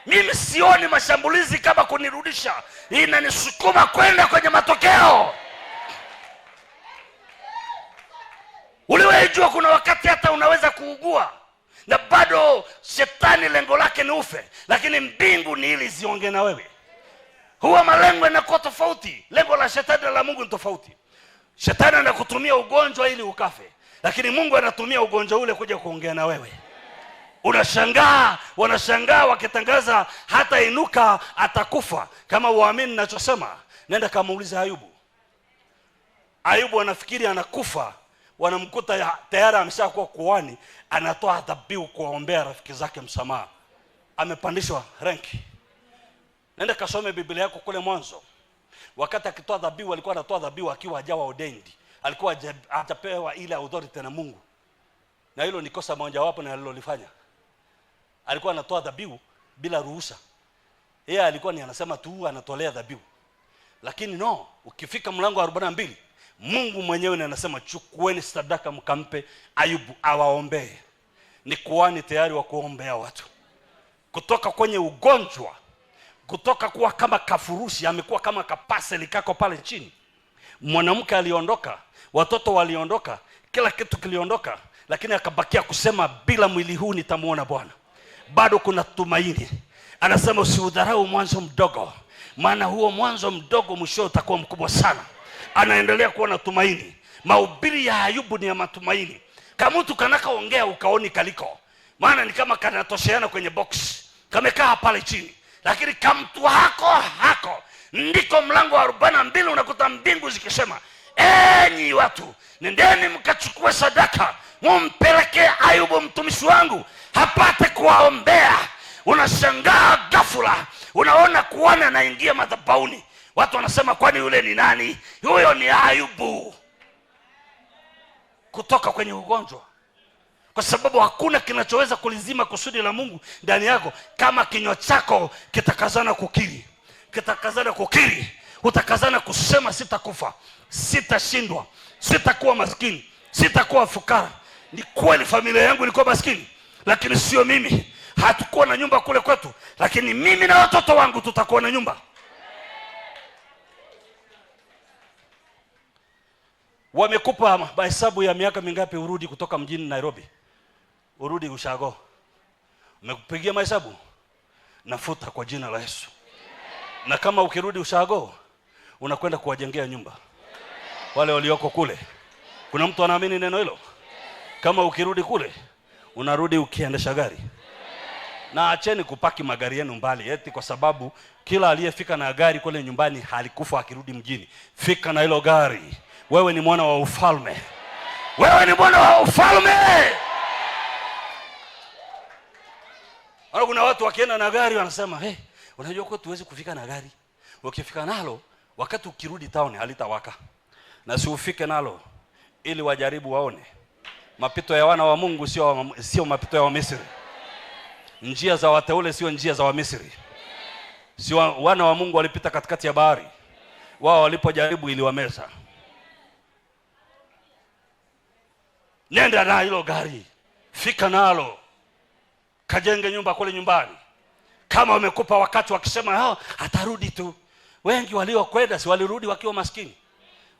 Mimi sioni mashambulizi kama kunirudisha, inanisukuma kwenda kwenye matokeo. Uliwejua kuna wakati hata unaweza kuugua na bado shetani lengo lake ni ufe, lakini mbingu ni ili ziongee na wewe. Huwa malengo yanakuwa tofauti. Lengo la shetani na la Mungu ni tofauti. Shetani anakutumia ugonjwa ili ukafe, lakini Mungu anatumia ugonjwa ule kuja kuongea na wewe. Unashangaa, wanashangaa wakitangaza hata inuka atakufa. Kama uamini ninachosema, nenda kamuulize Ayubu. Ayubu anafikiri anakufa, wanamkuta tayari ameshakuwa kuhani, anatoa dhabihu kuombea rafiki zake msamaha. Amepandishwa ranki. Nenda kasome Biblia yako kule Mwanzo. Wakati akitoa dhabihu, alikuwa anatoa dhabihu akiwa hajawa ordained. Alikuwa hajapewa ile authority na Mungu. Na hilo ni kosa moja wapo na alilolifanya. Alikuwa anatoa dhabihu bila ruhusa. Yeye alikuwa ni anasema tu anatolea dhabihu. Lakini ukifika mlango wa 42, Mungu mwenyewe ndiye anasema chukueni sadaka mkampe Ayubu awaombee. Ni kuhani tayari wa kuombea watu kutoka kwenye ugonjwa, kutoka kuwa kama kafurushi amekuwa kama kapaseli kako pale chini. Mwanamke aliondoka, watoto waliondoka, kila kitu kiliondoka, lakini akabakia kusema bila mwili huu nitamuona Bwana. Bado kuna tumaini. Anasema usiudharau mwanzo mdogo, maana huo mwanzo mdogo mwisho utakuwa mkubwa sana. Anaendelea kuwa na tumaini. Mahubiri ya Ayubu ni ya matumaini. Kama mtu kanaka ongea ukaoni kaliko, maana ni kama kanatosheana kwenye box, kamekaa pale chini. Lakini kama mtu hako ndiko mlango wa 42 unakuta mbingu zikisema, enyi watu, nendeni mkachukue sadaka mumpelekee Ayubu mtumishi wangu hapate kuwaombea. Unashangaa ghafula unaona kuona anaingia madhabahuni. Watu wanasema kwani yule ni nani? Huyo ni Ayubu, kutoka kwenye ugonjwa. Kwa sababu hakuna kinachoweza kulizima kusudi la Mungu ndani yako kama kinywa chako kitakazana kukiri. Kitakazana kukiri, utakazana kusema sitakufa, sitashindwa, sitakuwa maskini, sitakuwa fukara. Ni kweli familia yangu ilikuwa maskini, lakini sio mimi. Hatukuwa na nyumba kule kwetu, lakini mimi na watoto wangu tutakuwa na nyumba. Wamekupa mahesabu ya miaka mingapi urudi kutoka mjini Nairobi, urudi Ushago? Umekupigia mahesabu? Nafuta kwa jina la Yesu. Na kama ukirudi Ushago unakwenda kuwajengea nyumba wale walioko kule. Kuna mtu anaamini neno hilo? Kama ukirudi kule unarudi ukiendesha gari. Na acheni kupaki magari yenu mbali eti kwa sababu kila aliyefika na gari kule nyumbani halikufa akirudi mjini. Fika na hilo gari. Wewe ni mwana wa ufalme. Wewe ni mwana wa ufalme. Kuna watu wakienda na gari wanasema, "Hey, unajua kwa tuwezi kufika na gari. Ukifika nalo wakati ukirudi town halitawaka." Na si ufike nalo ili wajaribu waone. Mapito ya wana wa Mungu sio mapito ya Wamisri. Njia za wateule sio njia za Wamisri. Sio wana wa Mungu walipita katikati ya bahari. Wao walipojaribu iliwameza. Nenda na hilo gari. Fika nalo. Kajenge nyumba kule nyumbani. Kama wamekupa wakati wakisema atarudi tu. Wengi waliokwenda si walirudi wakiwa maskini.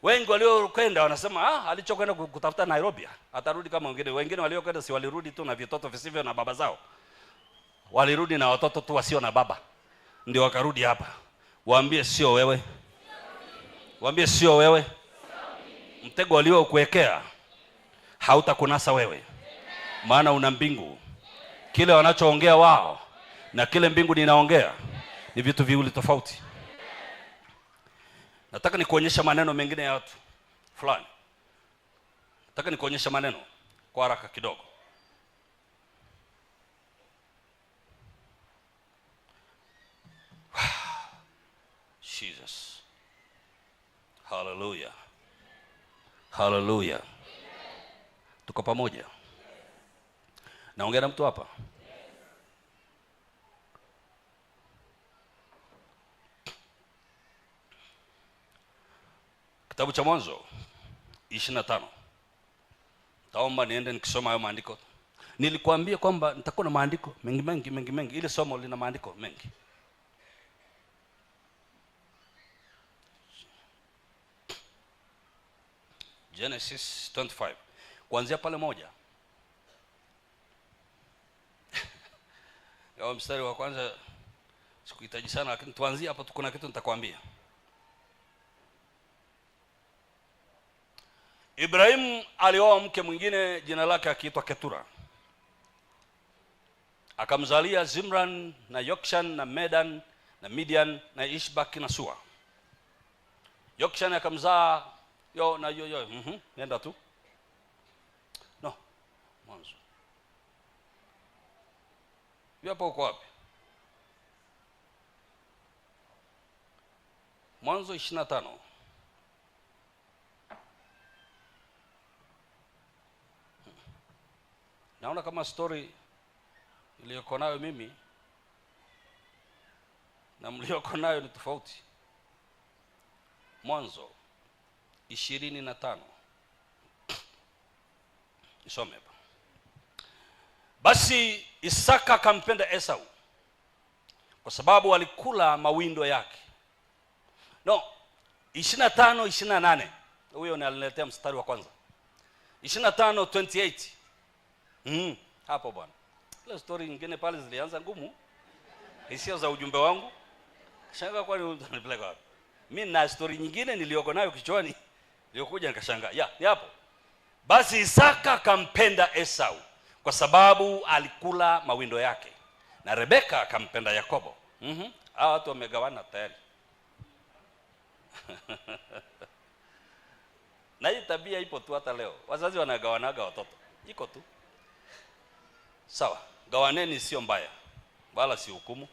Wengi waliokwenda wanasema alichokwenda kutafuta Nairobi atarudi kama wengine. Wengine waliokwenda si walirudi tu na vitoto visivyo na baba zao. Walirudi na watoto tu wasio na baba. Ndio wakarudi hapa. Waambie sio wewe. Waambie sio wewe. Mtego waliokuwekea hautakunasa wewe. Maana una mbingu. Kile wanachoongea wao na kile mbingu ninaongea ni vitu viwili tofauti. Nataka nikuonyesha maneno mengine ya watu fulani. Nataka nikuonyesha maneno kwa haraka kidogo. Jesus. Hallelujah. Hallelujah. Tuko pamoja? Naongea na mtu hapa? Kitabu cha Mwanzo 25. Taomba niende nikisoma hayo maandiko. Nilikuambia kwamba nitakuwa na maandiko mengi. Ile somo lina maandiko mengi. Genesis 25. Kuanzia pale moja. Yao mstari wa kwanza sikuhitaji sana, lakini tuanzie hapa. Tuko na kitu nitakwambia. Ibrahim alioa mke mwingine jina lake akiitwa Ketura. Akamzalia Zimran na Yokshan na Medan na Midian na Ishbak na Sua. Yokshan akamzaa nenda tu. No. Mwanzo. Hapo uko wapi? Mwanzo 25. Naona kama story iliyoko nayo mimi na mlioko nayo ni tofauti. Mwanzo 25. Nisome hapa. Basi Isaka akampenda Esau kwa sababu alikula mawindo yake. 25 28. Huyo ni aliniletea mstari wa kwanza. 25:28. Hapo bwana. Ile story nyingine pale zilianza ngumu. Hisia za ujumbe wangu. Shanga kwani unanipeleka wapi? Mimi na story nyingine niliyoko nayo kichwani. Nilikuja nikashangaa. Ni hapo. Basi Isaka akampenda Esau kwa sababu alikula mawindo yake. Na Rebeka akampenda Yakobo. Hao watu wamegawana tayari. Na hii tabia ipo tu hata leo. Wazazi wanagawanaga watoto. Iko tu. Sawa, gawaneni sio mbaya. Wala si hukumu.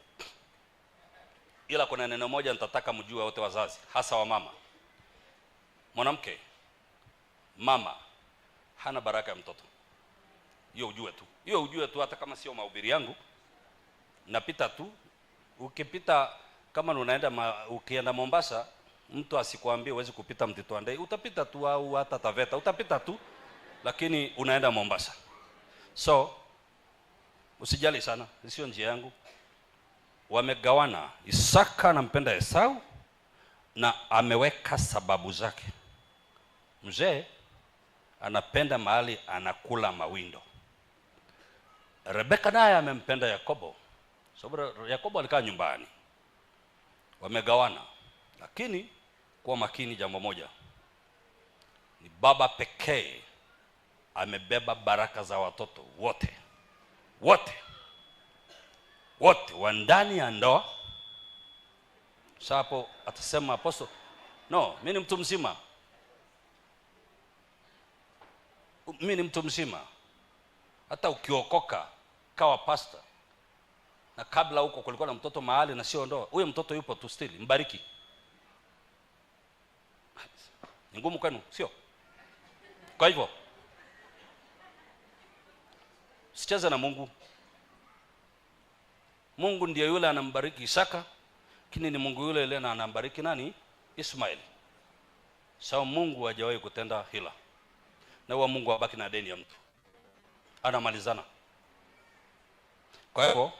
Ila kuna neno moja nitataka mjue wote wazazi, hasa wa mama. Mwanamke, mama hana baraka ya mtoto. Hiyo ujue tu hata kama sio mahubiri yangu. Napita tu. Ukipita kama ukienda Mombasa, mtu asikwambie uweze kupita Mtito wa Ndei, utapita tu, au hata Taveta utapita tu, lakini unaenda Mombasa. So usijali sana, sio njia yangu. Wamegawana. Isaka anampenda Esau na ameweka sababu zake. Mzee anapenda mahali anakula mawindo. Rebeka naye amempenda Yakobo. Sababu Yakobo alikaa nyumbani. Wamegawana. Lakini kwa makini jambo moja. Ni baba pekee amebeba baraka za watoto wote. Wote wa ndani ya ndoa. Sapo atasema apostle, mimi ni mtu mzima. Mimi ni mtu mzima. Hata ukiokoka kawa pastor na kabla huko kulikuwa na mtoto mahali na sio ndoa, huyo mtoto yupo tu still, mbariki. Ni ngumu kwenu, sio? Kwa hivyo sicheze na Mungu. Mungu ndiye yule anambariki Isaka, lakini ni Mungu yule yule anambariki nani? Ismaili. Sawa, Mungu hajawahi kutenda hila. Na huwa Mungu abaki na deni ya mtu. Anamalizana. Kwa hivyo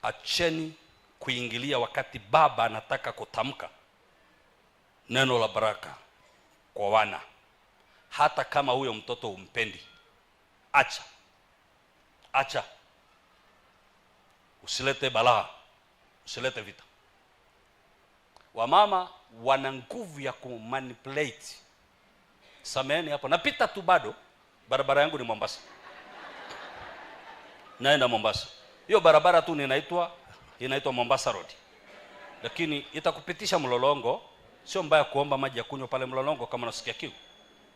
acheni kuingilia wakati baba anataka kutamka neno la baraka kwa wana. Hata kama huyo mtoto umpendi. Acha. Usilete balaa. Usilete vita. Wamama wana nguvu ya kumanipulate. Sameni hapo. Napita tu bado. Barabara yangu ni Mombasa. Naenda Mombasa. Hiyo barabara tu inaitwa Mombasa Road. Lakini itakupitisha Mlolongo. Sio mbaya kuomba maji ya kunywa pale Mlolongo kama unasikia kiu.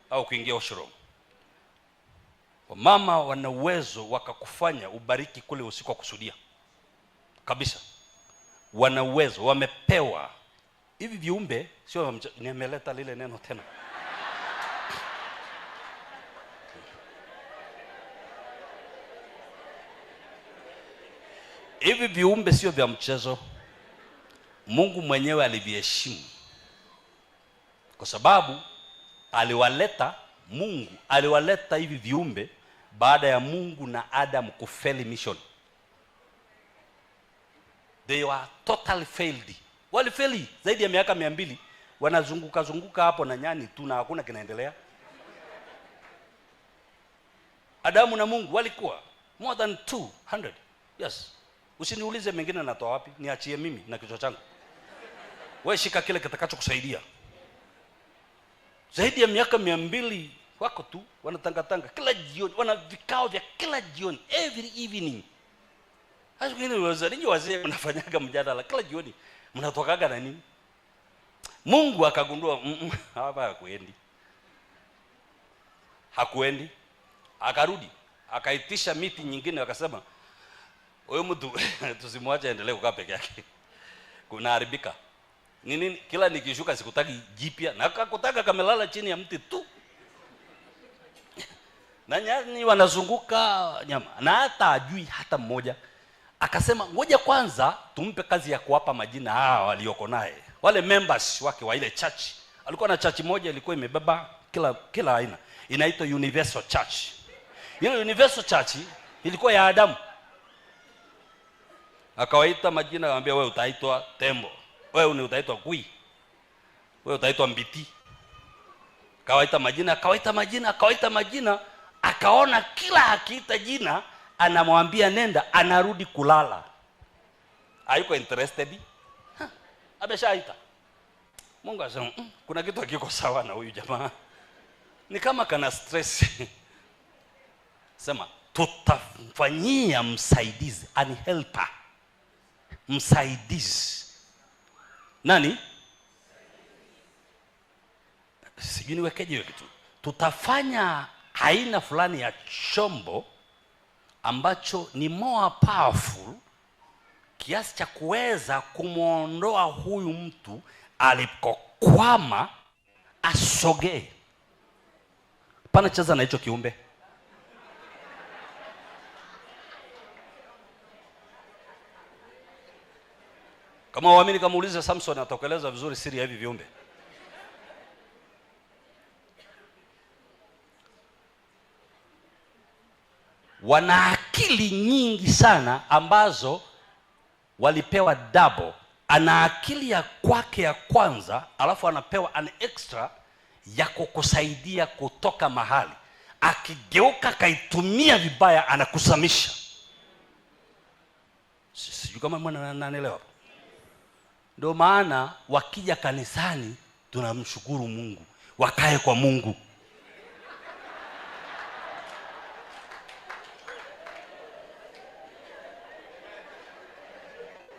Au kuingia washroom. Wamama wana uwezo wakakufanya ubariki kule usikokusudia. Kabisa. Wana uwezo, wamepewa. Hivi viumbe sio nimeleta lile neno tena. Hivi viumbe sio vya mchezo. Mungu mwenyewe aliviheshimu. Kwa sababu aliwaleta hivi viumbe baada ya Mungu na Adam kufeli mission. They were totally failed. Walifeli zaidi ya miaka 200, wanazunguka hapo na nyani tu na hakuna kinaendelea. Adamu na Mungu walikuwa more than 200. Yes. Usiniulize mengine natoa wapi, niachie mimi na kichwa changu. Wewe shika kile kitakachokusaidia. Zaidi ya miaka 200 wako tu wanatangatanga kila jioni, wana vikao vya kila jioni, every evening. Hasa ninyi wazee mnafanyaga mjadala kila jioni, mnatokaga na nini? Mungu akagundua hapa hakuendi. Akarudi, akaitisha miti nyingine, akasema huyo mtu tusimwache endelee kukaa peke yake. Kunaharibika. Nini kila nikishuka sikutaki jipya, na akakutaka kamelala chini ya mti tu. Na nyani wanazunguka nyama, na hata ajui hata mmoja. Akasema ngoja kwanza tumpe kazi ya kuwapa majina hawa walioko naye, wale members wake wa ile church Alikuwa na church moja ilikuwa imebeba kila aina, inaitwa Universal Church. Ile Universal Church ilikuwa ya Adamu. Akawaita majina, akamwambia wewe utaitwa tembo, wewe utaitwa kui, wewe utaitwa mbiti. Akawaita majina, akaona kila akiita jina anamwambia nenda, anarudi kulala. Hayuko interested. Ameshaita. Mungu asema kuna kitu hakiko sawa na huyu jamaa. Ni kama kana stress. Sema tutafanyia msaidizi, ani helper. Msaidizi. Nani? Sijui niwekeje hiyo kitu. Tutafanya aina fulani ya chombo ambacho ni more powerful kiasi cha kuweza kumuondoa huyu mtu alipokwama, asogee. Pana cheza na hicho kiumbe. Kama waamini, kama uulize Samson atakueleza vizuri siri ya hivi viumbe. Wana akili nyingi sana ambazo walipewa double. Ana akili ya kwake ya kwanza, alafu anapewa an extra ya kukusaidia kutoka mahali. Akigeuka kaitumia vibaya, anakusamisha. Sijui kama mnanielewa. Ndio maana wakija kanisani tunamshukuru Mungu, wakae kwa Mungu.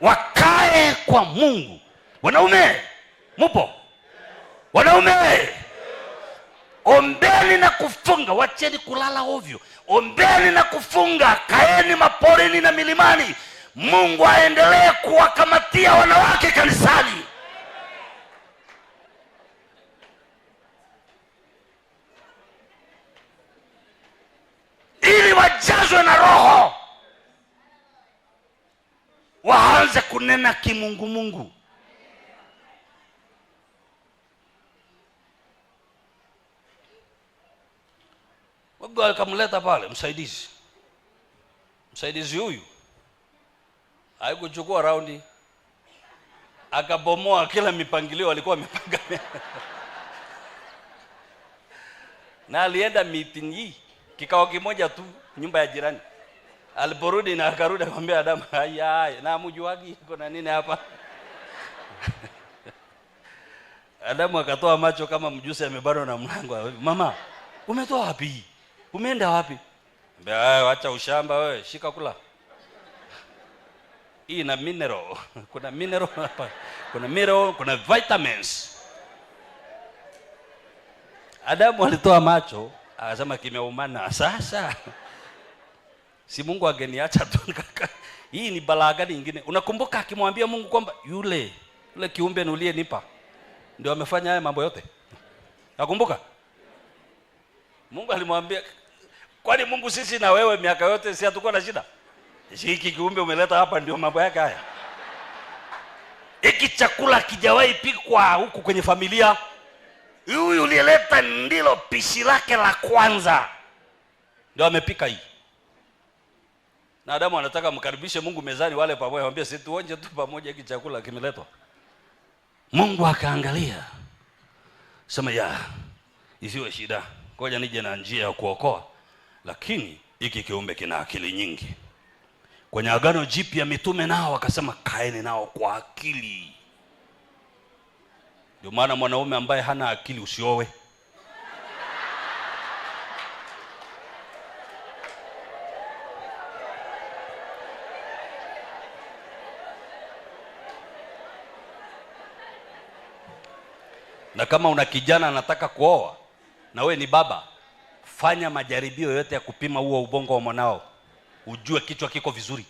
Wakae kwa Mungu. Wanaume, mupo? Wanaume, ombeni na kufunga, wacheni kulala ovyo. Ombeni na kufunga, kaeni maporini na milimani. Mungu aendelee kuwakamatia wanawake kanisani. Ili wajazwe na Roho, waanze kunena kimungu mungu. Mungu akamleta pale msaidizi. Msaidizi huyu haikuchukua raundi, akabomoa kila mipangilio walikuwa wamepanga. Na alienda meeting hii kikao kimoja tu nyumba ya jirani. Aliporudi na akarudi akamwambia Adamu, haya na mjuagi kuna nini hapa? Adamu akatoa macho kama mjusi amebanwa na mlango. Mama, umetoa wapi? Umeenda wapi? Mbea, acha ushamba wewe, shika kula. Hii na mineral. Kuna mineral hapa. Kuna mineral, kuna vitamins. Adamu alitoa macho, akasema kimeumana. Sasa si Mungu angeniacha tu kaka. Hii ni balaa gani nyingine? Unakumbuka akimwambia Mungu kwamba yule kiumbe uliyenipa ndio amefanya haya mambo yote? Nakumbuka? Mungu alimwambia, kwani Mungu sisi na wewe miaka yote si hatakuwa na shida? Hiki kiumbe umeleta hapa ndio mambo yake haya. Hiki chakula kijawahi pikwa huku kwenye familia. Huyu uliyeleta ndilo pishi lake la kwanza. Ndio amepika hii. Na Adamu anataka mkaribishe Mungu mezani wale pamoja, anamwambia si tuonje tu pamoja hiki chakula kimeletwa. Mungu akaangalia. Sema isiwe shida. Ngoja nije na njia ya kuokoa. Lakini hiki kiumbe kina akili nyingi. Kwenye Agano Jipya mitume nao wakasema kaeni nao kwa akili. Ndio maana mwanaume ambaye hana akili usiowe. Na kama una kijana anataka kuoa na we ni baba, fanya majaribio yote ya kupima huo ubongo wa mwanao, ujue kichwa kiko vizuri.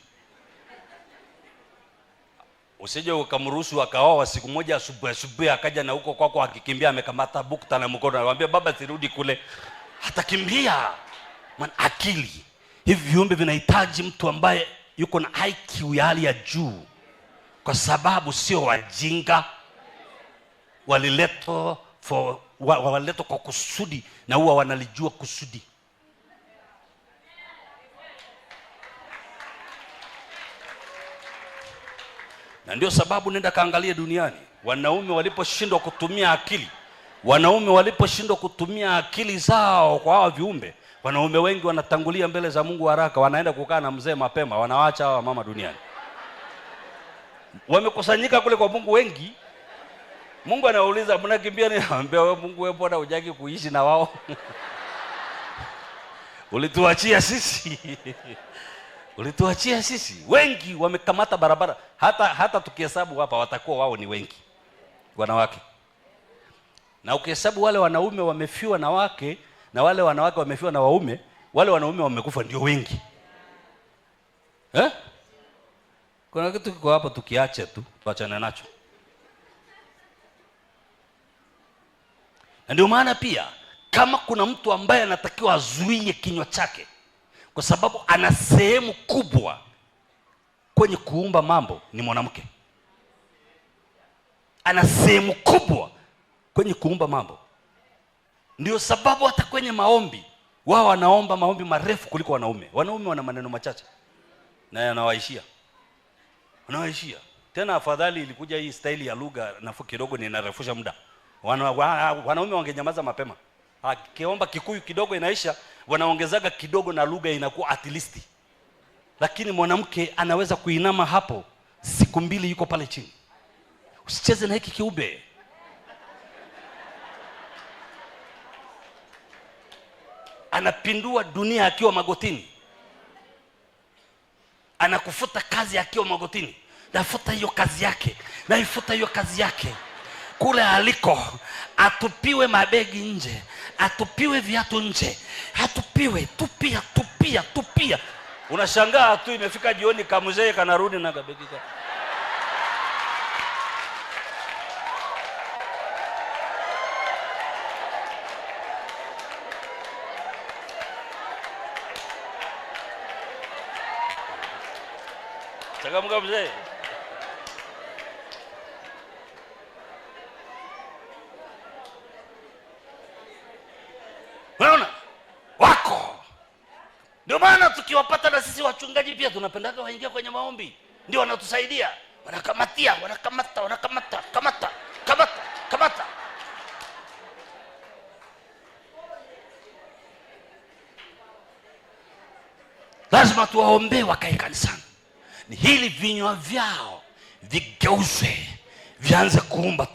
Usije ukamruhusu akaoa siku moja asubuhi akaja na huko kwako akikimbia amekamata bukta na mkono, anamwambia baba sirudi kule. Hatakimbia. Akili. Hivi viumbe vinahitaji mtu ambaye yuko na IQ ya hali ya juu, kwa sababu sio wajinga. Waliletwa waletwa kwa kusudi, na huwa wanalijua kusudi. Na ndio sababu nenda kaangalia duniani, wanaume waliposhindwa kutumia akili zao kwa hawa viumbe, wanaume wengi wanatangulia mbele za Mungu haraka, wanaenda kukaa na mzee mapema, wanawaacha hawa mama duniani. Wamekusanyika kule kwa Mungu wengi. Mungu anauliza, mnakimbia nini? Anambia, wewe Mungu, wewe mbona hujaki kuishi na wao? Ulituachia sisi. Ulituachia sisi. Wengi wamekamata barabara. Hata tukihesabu hapa watakuwa wao ni wengi wanawake. Na ukihesabu wale wanaume wamefiwa na wake na wale wanawake wamefiwa na waume, wale wanaume wamekufa ndio wengi. Kuna kitu kiko hapa, tukiache tu, tuachane nacho. Na ndio maana pia kama kuna mtu ambaye anatakiwa azuie kinywa chake, kwa sababu ana sehemu kubwa kwenye kuumba mambo, ni mwanamke. Ana sehemu kubwa kwenye kuumba mambo. Ndio sababu hata kwenye maombi wao wanaomba maombi marefu kuliko wanaume. Wanaume wana maneno machache na yanawaishia. Tena afadhali ilikuja hii staili ya lugha nafuu kidogo, ninarefusha muda. Wanaume wangenyamaza mapema. Akiomba Kikuyu kidogo inaisha, wanaongezaga kidogo na lugha inakuwa at least. Lakini mwanamke anaweza kuinama hapo siku 2 yuko pale chini. Usicheze na hiki kiumbe. Anapindua dunia akiwa magotini. Anakufuta kazi akiwa magotini. Nafuta hiyo kazi yake. Naifuta hiyo kazi yake. Kule aliko, atupiwe mabegi nje, atupiwe viatu nje, atupiwe, tupia. Unashangaa tu imefika jioni kamzee kanarudi na gabegi ka. Changamka mzee. Unaona? Wako. Ndio maana tukiwapata na sisi wachungaji pia tunapendaga waingia kwenye maombi. Ndio wanatusaidia. Kamata. Lazima tuwaombee wakae kanisani. Ni hili vinywa vyao vigeuzwe, vianze kuumba.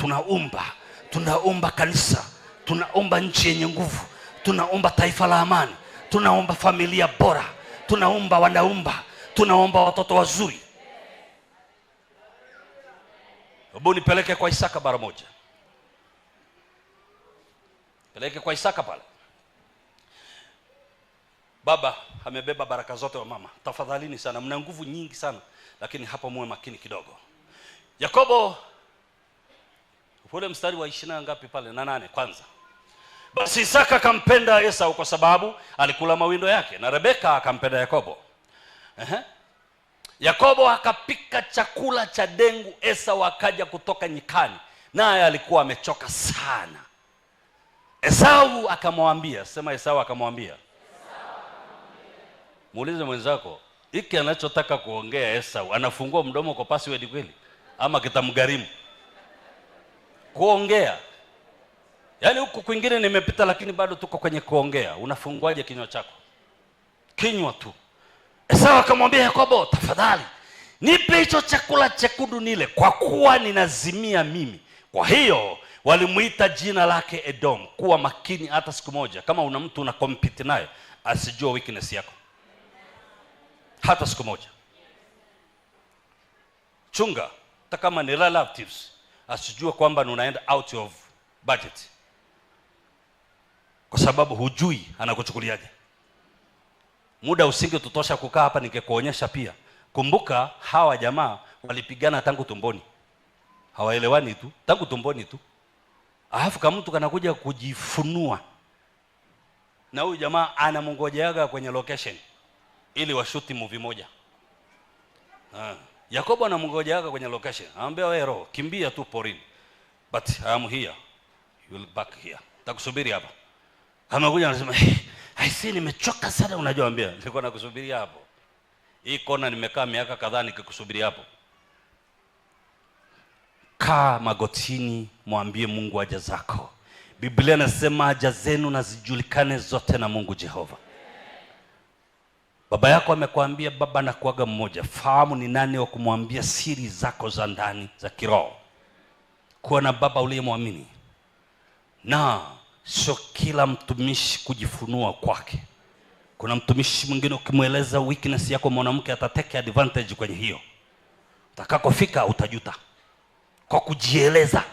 Tunaumba kanisa, tunaomba nchi yenye nguvu, tunaomba taifa la amani, tunaomba familia bora, tunaomba watoto wazuri. Hebu nipeleke kwa Isaka mara moja. Peleke kwa Isaka pale. Baba amebeba baraka zote wa mama. Tafadhalini sana, mna nguvu nyingi sana, lakini hapa muwe makini kidogo. Yakobo ule mstari wa 20 ngapi pale na 8 kwanza. Basi Isaka akampenda Esau kwa sababu alikula mawindo yake, na Rebeka akampenda Yakobo. Yakobo akapika chakula cha dengu, Esau akaja kutoka nyikani, naye alikuwa amechoka sana. Esau akamwambia, Esau akamwambia. Muulize mwenzako, hiki anachotaka kuongea Esau, anafungua mdomo kwa password kweli ama kitamgharimu kuongea? Yaani huku kwingine nimepita, lakini bado tuko kwenye kuongea. Unafunguaje kinywa chako? Kinywa tu. Esau akamwambia Yakobo, tafadhali nipe hicho chakula chekundu nile, kwa kuwa ninazimia mimi. Kwa hiyo walimuita jina lake Edom. Kuwa makini hata siku moja, kama una mtu una compete naye, asijue weakness yako hata siku moja. Chunga, hata kama ni relatives, asijue kwamba unaenda out of budget, kwa sababu hujui anakuchukuliaje. Muda usinge tutosha kukaa hapa ningekuonyesha pia. Kumbuka hawa jamaa walipigana tangu tumboni. Hawaelewani tu tangu tumboni tu. Alafu kama mtu kanakuja kujifunua, na huyu jamaa anamngojeaga kwenye location ili washuti movie moja. Yakobo anamngojeaga kwenye location. Anambia wewe roho, kimbia tu porini. But I am here. You will back here. Takusubiri hapa. Amekuja anasema, I see nimechoka sana, unajua ambia. Nilikuwa nakusubiri hapo. Hii kona nimekaa miaka kadhaa nikikusubiri hapo. Kaa magotini, mwambie Mungu haja zako. Biblia inasema haja zenu na zijulikane zote na Mungu Jehova. Baba yako amekwambia, baba na kuaga mmoja. Fahamu ni nani wa kumwambia siri zako za ndani za kiroho. Kuwa na baba uliyemwamini. Na sio kila mtumishi kujifunua kwake. Kuna mtumishi mwingine ukimweleza weakness yako mwanamke atateke advantage kwenye hiyo. Utakakofika utajuta. Kwa kujieleza,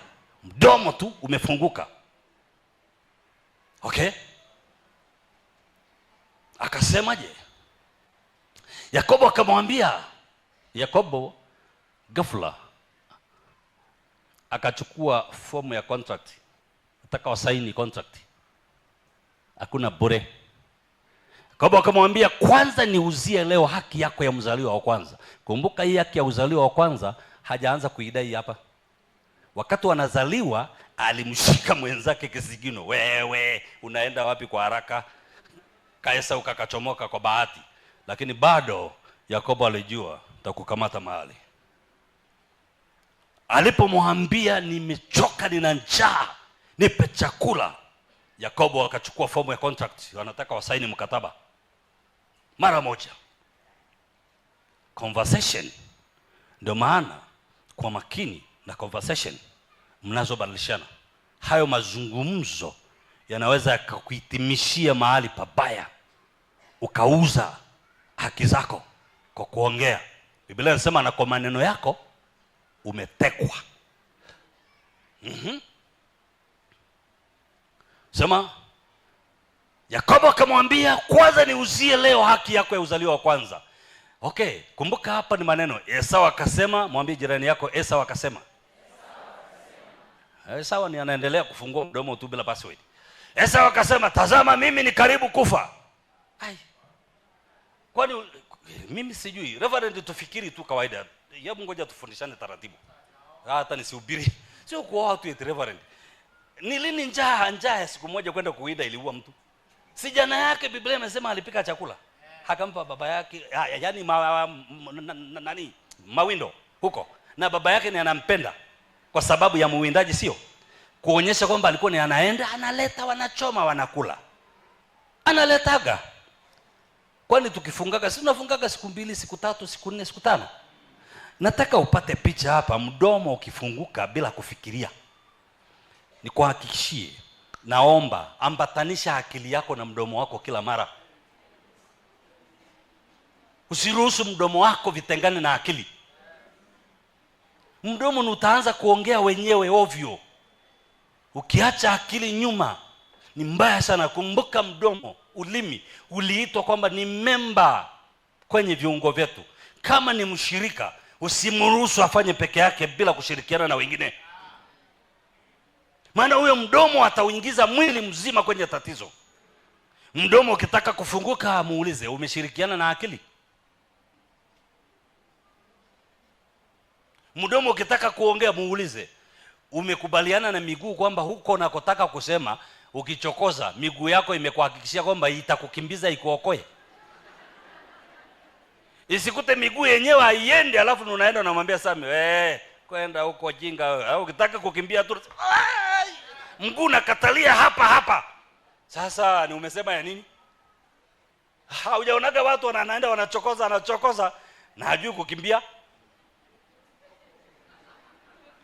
mdomo tu umefunguka. Okay? Akasemaje? Yakobo akamwambia, Yakobo ghafla akachukua fomu ya contract. Nataka wasaini contract. Hakuna bure. Yakobo akamwambia, kwanza niuzie leo haki yako ya mzaliwa wa kwanza. Kumbuka hii haki ya uzaliwa wa kwanza hajaanza kuidai hapa. Wakati wanazaliwa alimshika mwenzake kisigino. Wewe unaenda wapi kwa haraka? Kaesa ukakachomoka kwa bahati. Lakini bado Yakobo alijua takukamata mahali. Alipomwambia nimechoka, nina njaa, nipe chakula, Yakobo akachukua fomu ya contract. Wanataka wasaini mkataba mara moja. Conversation. Ndio maana kwa makini na conversation mnazobadilishana, hayo mazungumzo yanaweza yakakuhitimishia mahali pabaya, ukauza haki zako kwa kuongea. Biblia inasema na kwa maneno yako umetekwa. Sema Yakobo akamwambia, kwanza niuzie leo haki yako ya uzaliwa wa kwanza. Okay, kumbuka hapa ni maneno. Esau akasema, mwambie jirani yako, Esau akasema. Esau ni anaendelea kufungua mdomo tu bila password. Esau akasema, tazama mimi ni karibu kufa. Ai. Kwani mimi sijui. Reverend, tufikiri tu kawaida. Hebu ngoja tufundishane taratibu. Hata nisihubiri. Sio kwa watu eti Reverend. Ni lini njaa ya siku moja kwenda kuwinda iliua mtu? Si jana yake Biblia inasema alipika chakula. Akampa baba yake, yaani nani? Mawindo huko. Na baba yake ni anampenda kwa sababu ya muwindaji, sio kuonyesha kwamba alikuwa ni anaenda analeta, wanachoma, wanakula. Analetaga. Kwani tukifungaga, si tunafungaga siku 2, siku 3, siku 4, siku 5? Nataka upate picha hapa, mdomo ukifunguka bila kufikiria. Nikuhakikishie, naomba ambatanisha akili yako na mdomo wako kila mara. Usiruhusu mdomo wako vitengane na akili. Mdomo utaanza kuongea wenyewe ovyo. Ukiacha akili nyuma ni mbaya sana. Kumbuka mdomo, ulimi uliitwa kwamba ni memba kwenye viungo vyetu. Kama ni mshirika, usimruhusu afanye peke yake bila kushirikiana na wengine. Maana huyo mdomo atauingiza mwili mzima kwenye tatizo. Mdomo ukitaka kufunguka, muulize, umeshirikiana na akili? Mdomo ukitaka kuongea, muulize, umekubaliana na miguu kwamba huko unakotaka kusema ukichokoza miguu yako imekuhakikishia kwamba itakukimbiza ikuokoe? Isikute miguu yenyewe haiende alafu unaenda unamwambia Sami, kwenda huko jinga wewe. Au ukitaka kukimbia tu mguu nakatalia hapa. Sasa ni umesema ya nini? Hujaonaga watu wanaenda wanachokoza na hajui kukimbia?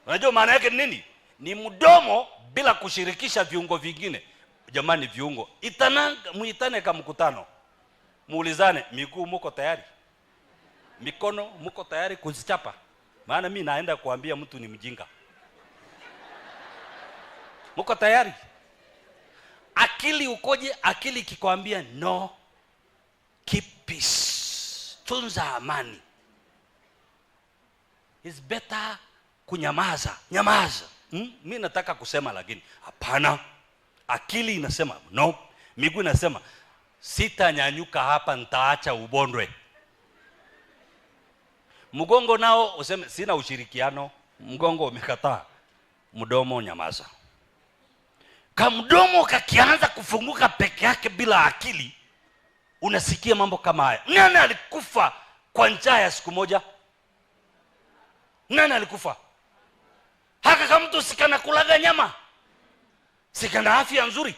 Unajua maana yake nini? Ni mdomo bila kushirikisha viungo vingine. Jamani, viungo muitane kama mkutano. Muulizane, miguu mko tayari? Mikono mko tayari kuzichapa? Maana mimi naenda kuambia mtu ni mjinga. Mko tayari? Akili ukoje? Akili ikikwambia no, keep peace, tunza amani, is better kunyamaza. Nyamaza. Mimi nataka kusema lakini hapana. Akili inasema no, miguu inasema sitanyanyuka hapa, nitaacha ubondwe. Mgongo nao useme sina ushirikiano. Mgongo umekataa. Mdomo nyamaza. kamdomo kakianza kufunguka peke yake bila akili, unasikia mambo kama haya. Nani alikufa kwa njaa ya siku moja? Nani alikufa? Haka kama mtu sikana kulaga nyama, sikana afya nzuri.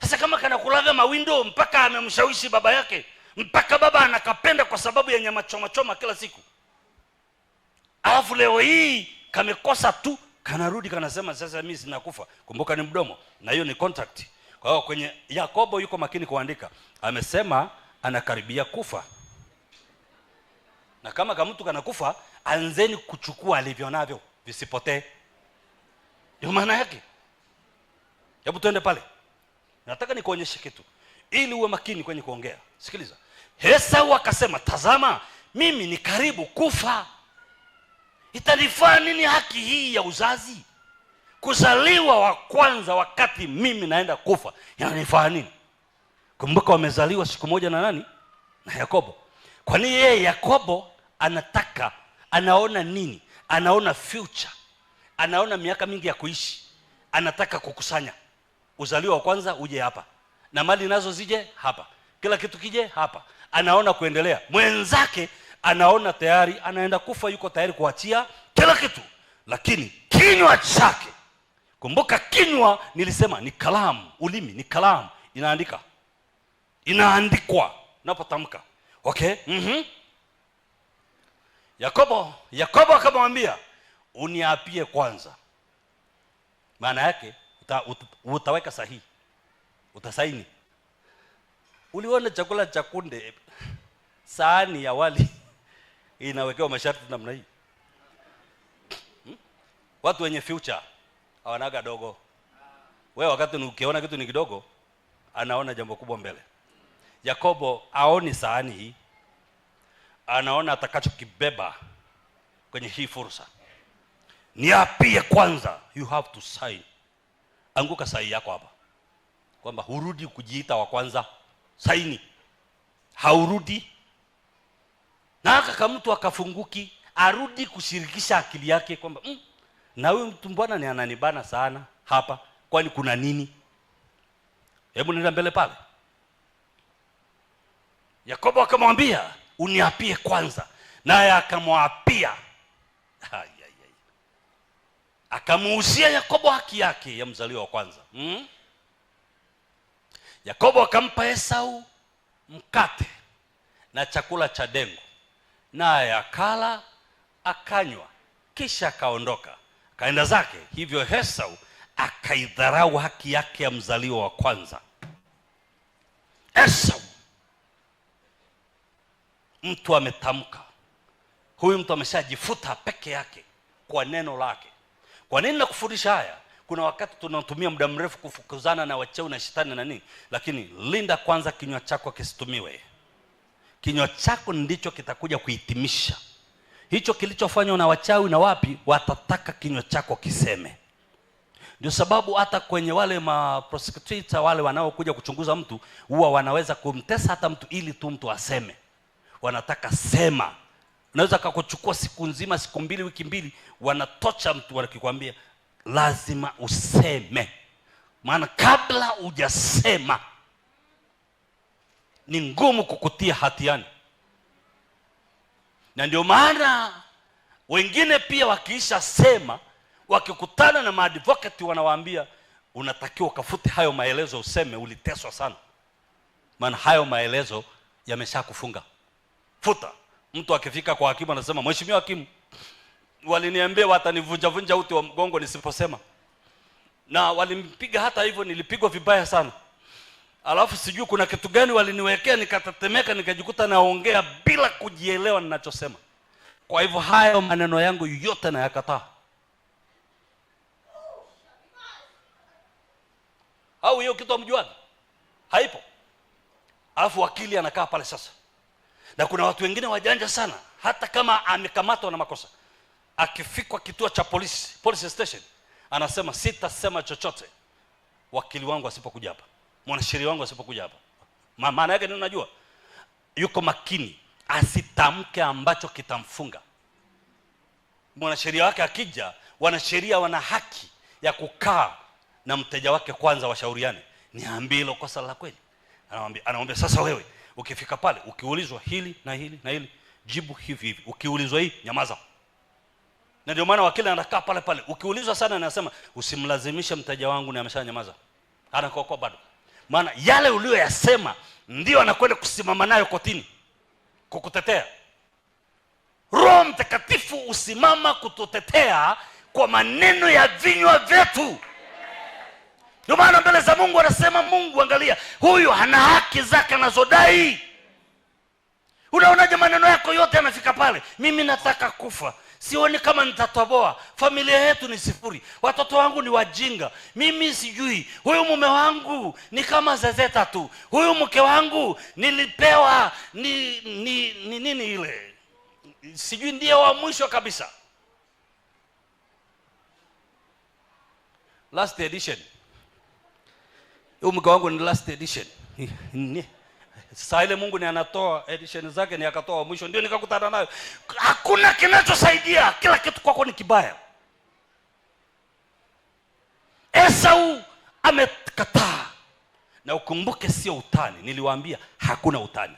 Sasa kama kana kulaga mawindo mpaka amemshawishi baba yake, mpaka baba anakapenda kwa sababu ya nyama choma choma kila siku, alafu leo hii kamekosa tu, kanarudi kanasema sasa mimi sinakufa. Kumbuka ni mdomo, na hiyo ni contract. Kwa hiyo kwenye Yakobo yuko makini kuandika, amesema anakaribia kufa. Na kama mtu kanakufa, anzeni kuchukua alivyo navyo visipotee. Ndio maana yake. Hebu tuende pale. Nataka nikuonyeshe kitu ili uwe makini kwenye kuongea. Sikiliza. Esau akasema, tazama mimi ni karibu kufa. Itanifaa nini haki hii ya uzazi? Kuzaliwa wa kwanza wakati mimi naenda kufa, inanifaa nini? Kumbuka wamezaliwa siku moja na nani? Na Yakobo. Kwa nini yeye Yakobo anataka, anaona nini? Anaona future. Anaona miaka mingi ya kuishi. Anataka kukusanya. Uzaliwa wa kwanza uje hapa, na mali nazo zije hapa, kila kitu kije hapa. Anaona kuendelea. Mwenzake anaona tayari anaenda kufa, yuko tayari kuachia kila kitu. Lakini kinywa chake, kumbuka kinywa nilisema ni kalamu, ulimi ni kalamu, inaandika, inaandikwa unapotamka. Okay? Yakobo akamwambia, uniapie kwanza. Maana yake utaweka sahihi, utasaini. Uliona chakula cha kunde, sahani ya wali inawekewa masharti namna hii? Watu wenye future hawanaga dogo. Wewe wakati ukiona kitu ni kidogo, anaona jambo kubwa mbele. Yakobo aoni sahani hii, anaona atakachokibeba kwenye hii fursa. Niapie kwanza, you have to sign. Anguka sahihi yako hapa kwamba hurudi kujiita wa kwanza. Saini, haurudi. Na kama mtu akafunguki, arudi kushirikisha akili yake kwamba na huyu mtu mbona ni ananibana sana hapa, kwani kuna nini? Hebu nenda mbele pale. Yakobo akamwambia, uniapie kwanza. Naye akamwapia. Akamuhusia Yakobo haki yake ya mzaliwa wa kwanza. Yakobo akampa Esau mkate na chakula cha dengu, naye akala akanywa, kisha akaondoka akaenda zake. Hivyo Esau akaidharau haki yake ya mzaliwa wa kwanza. Esau, mtu ametamka, huyu mtu ameshajifuta peke yake kwa neno lake. Kwa nini nakufundisha haya? Kuna wakati tunatumia muda mrefu kufukuzana na wachawi na shetani na nini, lakini linda kwanza kinywa chako kisitumiwe. Kinywa chako ndicho kitakuja kuhitimisha hicho kilichofanywa na wachawi na wapi watataka kinywa chako kiseme. Ndio sababu hata kwenye wale prosecutor wale wanaokuja kuchunguza mtu, huwa wanaweza kumtesa hata mtu ili tu mtu aseme. Wanataka sema. Unaweza kukuchukua siku nzima, siku mbili, wiki mbili, wanatocha mtu wanakikwambia lazima useme. Maana kabla hujasema ni ngumu kukutia hatiani. Na ndio maana wengine pia wakiisha sema, wakikutana na maadvocate wanawaambia unatakiwa ukafute hayo maelezo, useme uliteswa sana. Maana hayo maelezo yameshakufunga. Futa. Mtu akifika kwa hakimu anasema, mheshimiwa hakimu, waliniambia watanivunja uti wa mgongo nisiposema, na walimpiga hata hivyo nilipigwa vibaya sana. Alafu sijui kuna kitu gani waliniwekea nikatetemeka, nikajikuta naongea bila kujielewa ninachosema. Kwa hivyo hayo maneno yangu yote nayakataa. Au hiyo kitu amjuaje? Haipo. Alafu wakili anakaa pale sasa. Na kuna watu wengine wajanja sana, hata kama amekamatwa na makosa, akifikwa kituo cha polisi, police station, anasema sitasema chochote wakili wangu asipokuja hapa, mwanasheria wangu asipokuja hapa. Maana yake nini unajua? Yuko makini asitamke ambacho kitamfunga. Mwanasheria wake akija, wanasheria wana haki ya kukaa na mteja wake kwanza washauriane, niambie hilo kosa la kweli. Anamwambia sasa wewe ukifika pale ukiulizwa hili na hili na hili jibu hivi hivi, ukiulizwa hii nyamaza. Na ndio maana wakili anakaa pale pale, ukiulizwa sana anasema usimlazimishe mteja wangu, ni ameshanyamaza, anakokoa bado. Maana yale uliyoyasema ndio anakwenda kusimama nayo kotini kukutetea. Roho Mtakatifu usimama kututetea kwa maneno ya vinywa vyetu. Ndio maana mbele za Mungu anasema, Mungu angalia, huyu hana haki zake anazodai. Unaonaje maneno yako yote yanafika pale? Mimi nataka kufa, sioni kama nitatoboa, familia yetu ni sifuri, watoto wangu ni wajinga, mimi sijui, huyu mume wangu ni kama zezeta tu, huyu mke wangu nilipewa nini ile sijui ndiye wa mwisho kabisa. Last edition, huyu mke wangu ni last edition. Sasa ile Mungu ni anatoa edition zake, ni akatoa wa mwisho, ndio nikakutana nayo. Hakuna kinachosaidia, kila kitu kwako ni kibaya. Esau amekataa. Na ukumbuke sio utani, niliwaambia hakuna utani.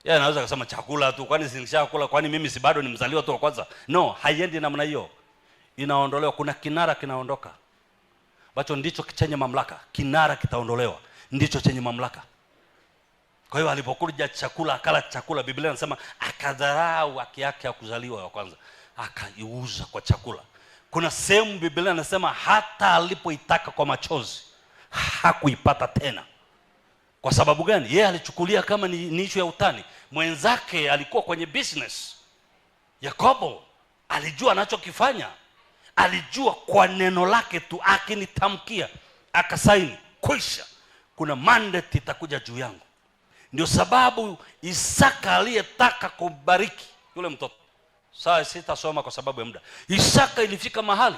Yeye anaweza kusema chakula tu, kwani sinishakula, kwani mimi si bado ni mzaliwa tu wa kwanza? No, haiendi namna hiyo. Inaondolewa, kuna kinara kinaondoka. Bacho ndicho chenye mamlaka, kinara kitaondolewa, ndicho chenye mamlaka. Kwa hiyo alipokuja chakula, akala chakula, Biblia inasema akadharau haki yake ya kuzaliwa wa kwanza, akaiuza kwa chakula. Kuna sehemu Biblia inasema hata alipoitaka kwa machozi hakuipata tena. Kwa sababu gani? Yeye alichukulia kama ni issue ya utani. Mwenzake alikuwa kwenye business. Yakobo alijua anachokifanya. Alijua kwa neno lake tu akinitamkia, akasaini, kwisha, kuna mandate itakuja juu yangu. Ndio sababu Isaka aliyetaka kubariki yule mtoto, sasa sitasoma kwa sababu ya muda. Isaka ilifika mahali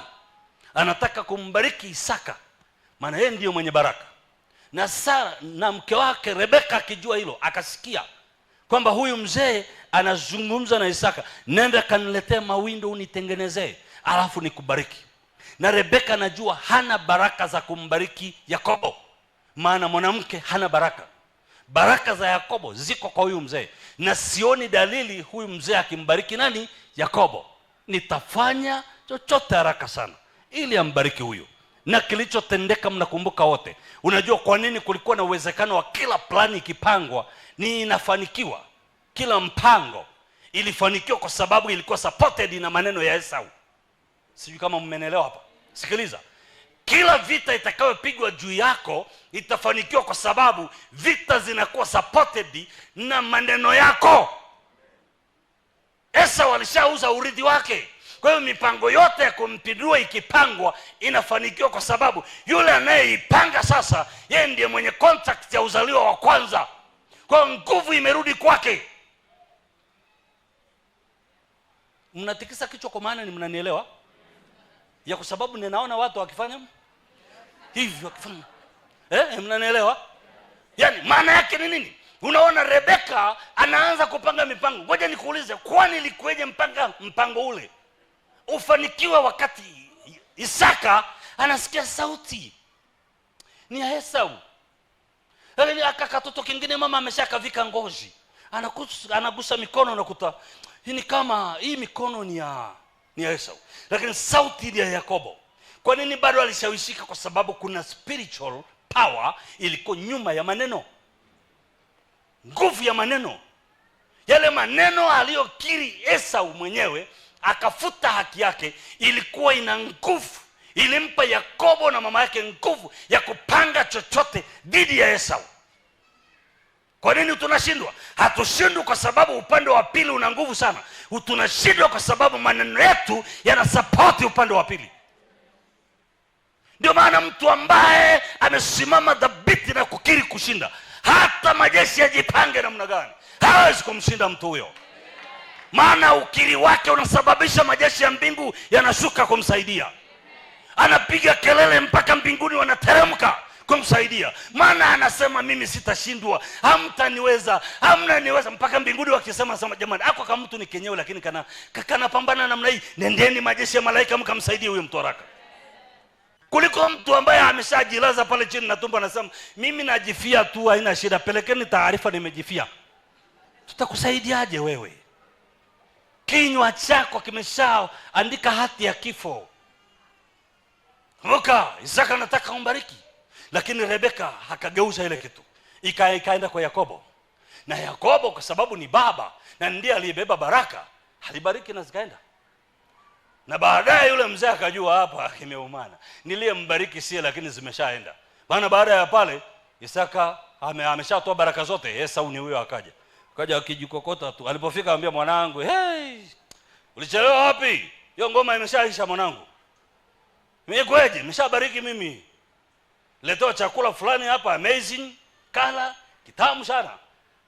anataka kumbariki Isaka, maana yeye ndiyo mwenye baraka. Na Sara na mke wake Rebeka akijua hilo, akasikia kwamba huyu mzee anazungumza na Isaka, nenda kaniletee mawindo unitengenezee, alafu nikubariki. Na Rebeka anajua hana baraka za kumbariki Yakobo, maana mwanamke hana baraka. Baraka za Yakobo ziko kwa huyu mzee, na sioni dalili huyu mzee akimbariki nani? Yakobo. Nitafanya chochote haraka sana ili ambariki huyu. Na kilichotendeka mnakumbuka wote. Unajua kwa nini kulikuwa na uwezekano wa kila plani ikipangwa ni inafanikiwa? Kila mpango ilifanikiwa kwa sababu ilikuwa supported na maneno ya Esau. Sijui kama mmenielewa hapa. Sikiliza. Kila vita itakayopigwa juu yako itafanikiwa kwa sababu vita zinakuwa supported na maneno yako. Esau alishauza urithi wake. Kwa hiyo mipango yote ya kumpindua ikipangwa inafanikiwa kwa sababu yule anayeipanga sasa, yeye ndiye mwenye contract ya uzaliwa wa kwanza. Kwa hiyo nguvu imerudi kwake. Mnatikisa kichwa kwa maana ni mnanielewa? Ya kwa sababu ninaona watu wakifanya hivi wakifanya. Mnanielewa? Yaani maana yake ni nini? Unaona Rebeka anaanza kupanga mipango. Ngoja nikuulize, kwani ilikuwaje mpango ule ufanikiwe wakati Isaka anasikia sauti ni ya Esau? Lakini akakatoto kingine mama ameshakavika ngozi, anagusa mikono, nakuta ni kama hii mikono ni ya Esau, lakini sauti ni ya Yakobo. Kwa nini bado alishawishika? Kwa sababu kuna spiritual power ilikuwa nyuma ya maneno, nguvu ya maneno. Yale maneno aliyokiri Esau mwenyewe akafuta haki yake ilikuwa ina nguvu, ilimpa Yakobo na mama yake nguvu ya kupanga chochote dhidi ya Esau. Kwa nini tunashindwa? Hatushindwi kwa sababu upande wa pili una nguvu sana. Tunashindwa kwa sababu maneno yetu yanasapoti upande wa pili. Ndio maana mtu ambaye amesimama dhabiti na kukiri kushinda, hata majeshi yajipange namna gani, hawezi kumshinda mtu huyo. Maana ukiri wake unasababisha majeshi ya mbingu yanashuka kumsaidia. Anapiga kelele mpaka mbinguni wanateremka kumsaidia. Maana anasema mimi sitashindwa, hamtaniweza, hamnaniweza. Mpaka mbinguni wakisema sema jamani, ako kama mtu ni kenyewe lakini kana pambana namna hii, nendeni majeshi ya malaika mkamsaidie huyo mtu haraka. kuliko mtu ambaye ameshajilaza pale chini na tumbo anasema mimi najifia tu, haina shida, pelekeni taarifa nimejifia. Tutakusaidiaje wewe? Kinywa chako kimeshaandika hati ya kifo. Kumbuka Isaka anataka umbariki, lakini Rebeka hakageuza ile kitu, ikaenda kwa Yakobo. Na Yakobo kwa sababu ni baba na ndiye aliyebeba baraka, alibariki na zikaenda. Na baadaye yule mzee akajua hapa kimeumana, niliyembariki sie lakini zimeshaenda. Bana baada ya pale Isaka ameshatoa baraka zote. Esau ni huyo akaja akijikokota tu. Alipofika anambia mwanangu, hey, ulichelewa wapi? Hiyo ngoma imeshaisha mwanangu. Mimi kweje, nimeshabariki mimi. Letewa chakula fulani hapa amazing, kala kitamu sana.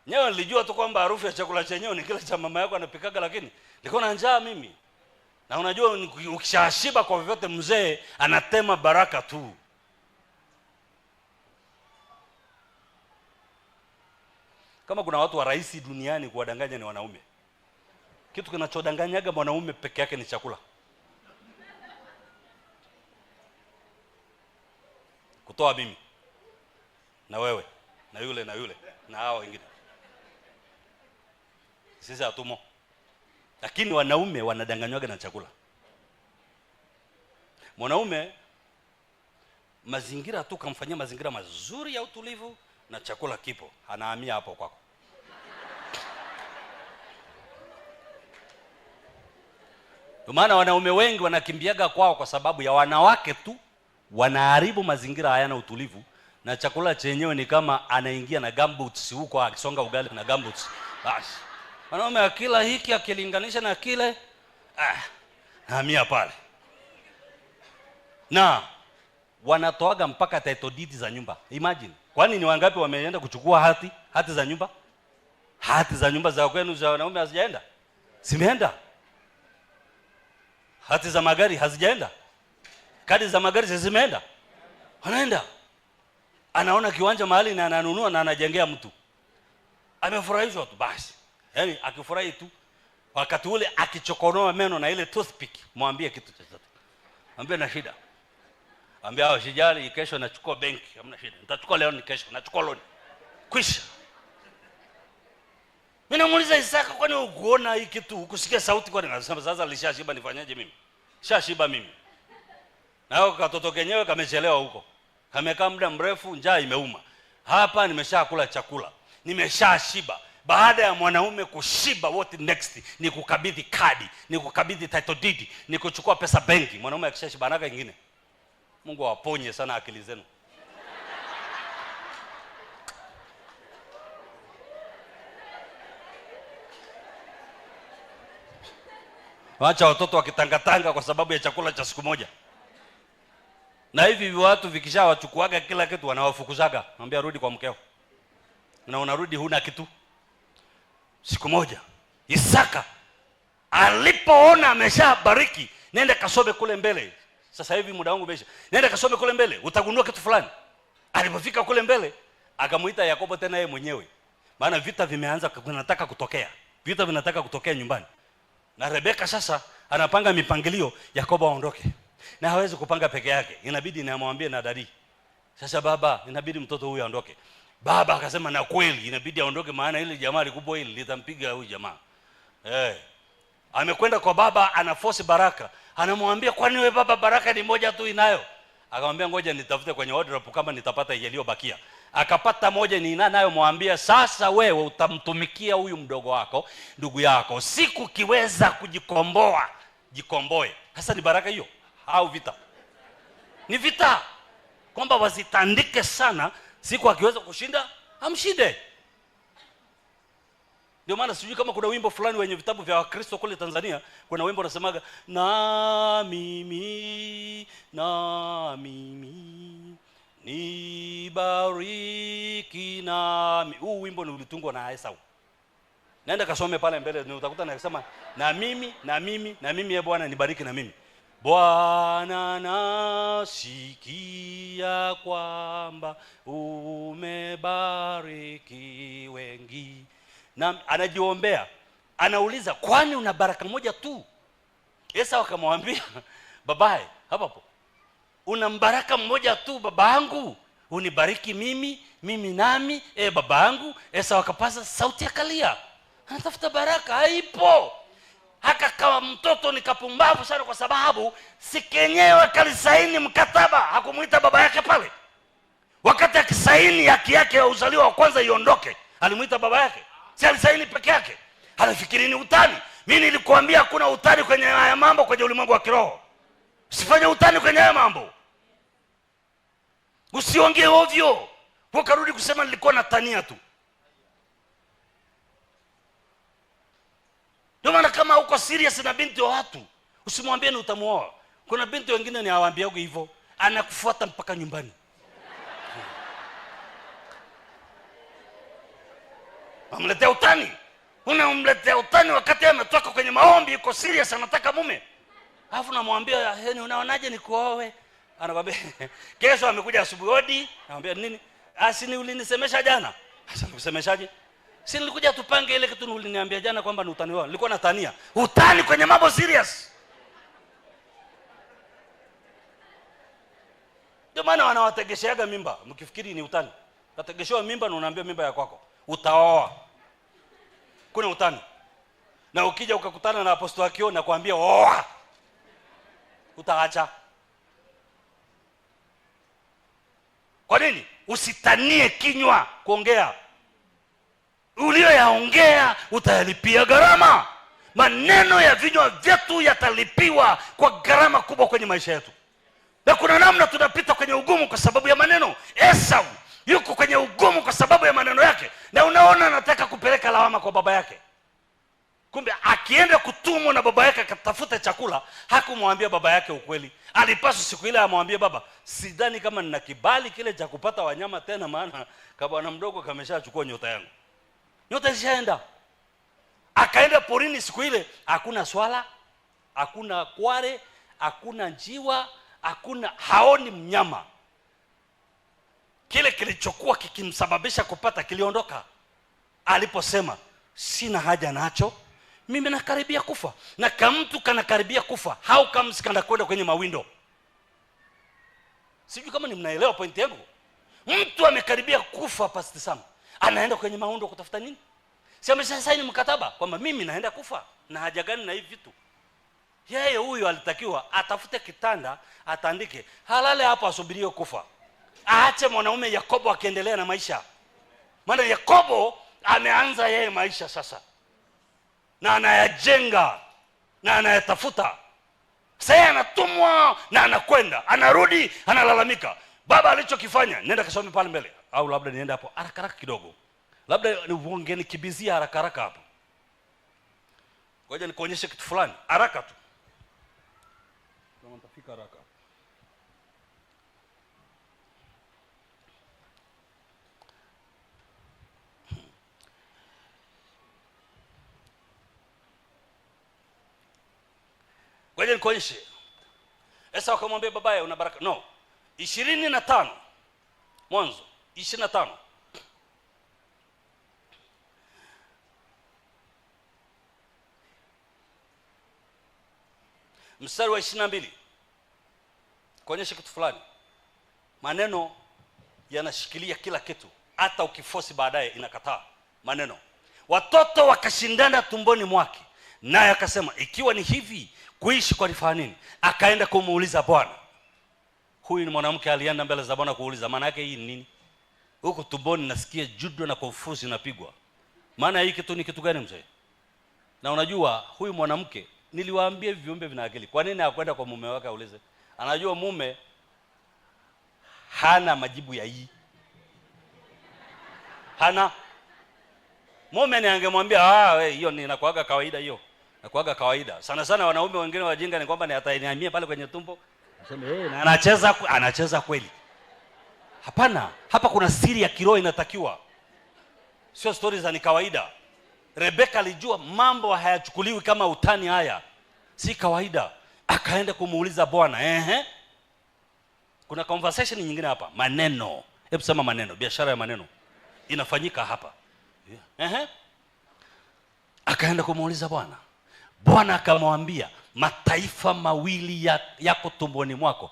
Nyewe nilijua tu kwamba harufu ya chakula chenyewe ni kile cha mama yako anapikaga, lakini nilikuwa na njaa mimi. Na unajua ukishashiba kwa vyovyote mzee anatema baraka tu. Kama kuna watu wa rahisi duniani kuwadanganya ni wanaume. Kitu kinachodanganyaga mwanaume peke yake ni chakula. Kutoa mimi na wewe na yule na hao wengine. Sisi hatumo. Lakini wanaume wanadanganywaga na chakula. Mwanaume mazingira tu kamfanyia mazingira mazuri ya utulivu na chakula kipo, anahamia hapo kwako. Kwa maana wanaume wengi wanakimbiaga kwao kwa sababu ya wanawake tu wanaharibu mazingira, hayana utulivu, na chakula chenyewe ni kama anaingia na gumboots huko akisonga ugali na gumboots. Basi wanaume akila hiki akilinganisha na kile nahamia pale. Na wanatoaga mpaka title deed za nyumba. Imagine, kwani ni wangapi wameenda kuchukua hati za nyumba? Hati za nyumba za kwenu za wanaume hazijaenda? Simeenda. Hati za magari hazijaenda? Kadi za magari zimeenda? Wanaenda. Anaona kiwanja mahali na ananunua na anajengea mtu. Amefurahishwa tu basi. Yaani akifurahi tu, wakati ule akichokonoa meno na ile toothpick, mwambie kitu chochote. Mwambie na shida. Ambia hao sijali, kesho nachukua benki, hamna shida. Nitachukua leo, ni kesho nachukua loan. Kwisha. Mimi namuuliza Isaka, kwani ukiona hii kitu ukusikia sauti, kwani anasema sasa alishashiba nifanyaje mimi? Shashiba mimi. Na hao katoto kenyewe kamechelewa huko. Kamekaa muda mrefu, njaa imeuma. Hapa nimeshakula chakula. Nimeshashiba. Baada ya mwanaume kushiba, what next? Ni kukabidhi kadi, ni kukabidhi title deed, ni kuchukua pesa benki. Mwanaume akishashiba anaka nyingine. Mungu awaponye sana akili zenu. Waacha watoto wakitangatanga kwa sababu ya chakula cha siku moja. Na hivi watu vikishawachukuaga kila kitu wanawafukuzaga. Naambia rudi kwa mkeo. Na unarudi huna kitu. Siku moja Isaka alipoona ameshabariki, nenda kasome kule mbele. Sasa hivi muda wangu umeisha. Nenda kasome kule mbele, utagundua kitu fulani. Alipofika kule mbele, akamuita Yakobo tena yeye mwenyewe. Maana vita vimeanza, vinataka kutokea. Vita vinataka kutokea nyumbani. Na Rebeka sasa anapanga mipangilio Yakobo aondoke. Na hawezi kupanga peke yake. Inabidi namwambie na dadi. Sasa baba, inabidi mtoto huyu aondoke. Baba akasema na kweli inabidi aondoke, maana ile jamaa likubwa ile litampiga huyu jamaa. Amekwenda kwa baba, anaforce baraka. Anamwambia, kwani wewe baba baraka ni moja tu inayo? Akamwambia ngoja nitafute kwenye wardrobe kama nitapata iliyobakia. Akapata moja ni nayo, mwambia sasa wewe utamtumikia huyu mdogo wako, ndugu yako. Siku kiweza kujikomboa, jikomboe. Sasa ni baraka hiyo au vita? Ni vita. Kwamba wazitandike sana, siku akiweza kushinda, amshinde. Ndio maana sijui kama kuna wimbo fulani wenye vitabu vya Wakristo kule Tanzania, kuna wimbo unasemaga na mimi nibariki nami. Huu wimbo ni ulitungwa na Esau. Naenda kasome pale mbele, ni utakuta anasema na mimi ye Bwana nibariki na mimi. Bwana nasikia kwamba umebariki wengi. Na anajiombea, anauliza kwani una baraka moja tu? Esau akamwambia babaye hapo una mbaraka mmoja tu, baba yangu unibariki mimi nami, baba yangu. Esau akapaza sauti akalia, anatafuta baraka, haipo. Haka kama mtoto ni kapumbavu sana, kwa sababu si kenyewe kalisaini mkataba, hakumuita baba yake pale. Wakati akisaini haki yake ya uzaliwa wa kwanza iondoke, alimuita baba yake? Si alisaini peke yake? Alifikiri ni utani. Mimi nilikuambia hakuna utani kwenye haya mambo, kwenye ulimwengu wa kiroho. Usifanye utani kwenye haya mambo, usiongee ovyo ukarudi kusema nilikuwa natania tu. Ndio maana kama uko serious na binti wa watu, usimwambie ni utamuoa. Kuna binti wengine ni hawaambiao hivyo, anakufuata mpaka nyumbani. Unamletea utani. Unamletea utani wakati ametoka kwenye maombi, yuko serious anataka mume. Alafu namwambia, "Heni unaonaje nikuoe?" Anakwambia, "Kesho amekuja asubuhi hodi." Anamwambia, "Nini?" "Asini ulinisemesha jana." "Sasa nikusemeshaje?" "Si nilikuja tupange ile kitu uliniambia jana kwamba ni utani wao." "Nilikuwa natania." Utani kwenye mambo serious. Ndio maana wanawategesheaga mimba, mkifikiri ni utani. Utategeshewa mimba na unaambia mimba ya kwako. Utaoa. Kuna utani. Na ukija ukakutana na apostoli akio na kuambia oa, utaacha. Kwa nini? Usitanie kinywa kuongea. Ulioyaongea utayalipia gharama. Maneno ya vinywa vyetu yatalipiwa kwa gharama kubwa kwenye maisha yetu. Na kuna namna tunapita kwenye ugumu kwa sababu ya maneno. Esau yuko kwenye ugumu kwa sababu ya maneno yake, na unaona anataka kupeleka lawama kwa baba yake. Kumbe akienda kutumwa na baba yake akatafuta chakula, hakumwambia baba yake ukweli. Alipaswa siku ile amwambie baba, "Sidhani kama nina kibali kile cha kupata wanyama tena, maana kabwana mdogo kameshachukua nyota yangu." Nyota ishaenda. Akaenda porini siku ile, hakuna swala, hakuna kware, hakuna njiwa, haoni mnyama. Kile kilichokuwa kikimsababisha kupata kiliondoka. Aliposema, "Sina haja nacho, mimi nakaribia kufa." Na kama mtu kanakaribia kufa, how comes kana kwenda kwenye mawindo? Sijui kama ni mnaelewa point yangu. Mtu amekaribia kufa pasti sana, anaenda kwenye mawindo kutafuta nini? Si ameshasaini mkataba kwamba mimi naenda kufa, na haja gani na hivi vitu? Yeye huyu alitakiwa atafute kitanda, atandike, halale hapo asubirie kufa. Aache mwanaume Yakobo akiendelea na maisha. Maana Yakobo ameanza yeye maisha sasa, na anayajenga na anayatafuta. Sasa anatumwa na anakwenda, anarudi, analalamika. Baba alichokifanya, nenda kasome pale mbele, au labda niende hapo haraka kidogo, labda niongeni kibizia haraka hapo. Ngoja nikuonyeshe kitu fulani haraka tu, kama nitafika haraka. Ngoja nikuonyeshe. Esau akamwambia babaye, "Una baraka." No. 25. Mwanzo 25. Mstari wa 22. Kuonyesha kitu fulani. Maneno yanashikilia kila kitu. Hata ukifosi baadaye inakataa maneno. Watoto wakashindana tumboni mwake, naye akasema, "Ikiwa ni hivi, kuishi kwa nifaa nini?" Akaenda kumuuliza Bwana. Huyu ni mwanamke alienda mbele za Bwana kuuliza, maana yake hii ni nini? Huko tumboni nasikia judo na konfusi inapigwa. Maana hii kitu ni kitu gani mzee? Na unajua huyu mwanamke, niliwaambia viumbe vina akili. Kwa nini hakwenda kwa mume wake aulize? Anajua mume hana majibu ya hii. Hana. Mume ni angemwambia, "We hiyo ni inakuaga kawaida hiyo." Nakuaga kawaida. Sana wanaume wengine wajinga ni kwamba ni ataniamia pale kwenye tumbo. Nasema, na anacheza kweli. Hapana, hapa kuna siri ya kiroho inatakiwa. Sio stories za ni kawaida. Rebeka alijua mambo hayachukuliwi kama utani, haya si kawaida. Akaenda kumuuliza Bwana. Kuna conversation nyingine hapa, maneno. Hebu sema maneno, biashara ya maneno inafanyika hapa. Akaenda kumuuliza Bwana. Bwana akamwambia, "Mataifa mawili yako tumboni mwako."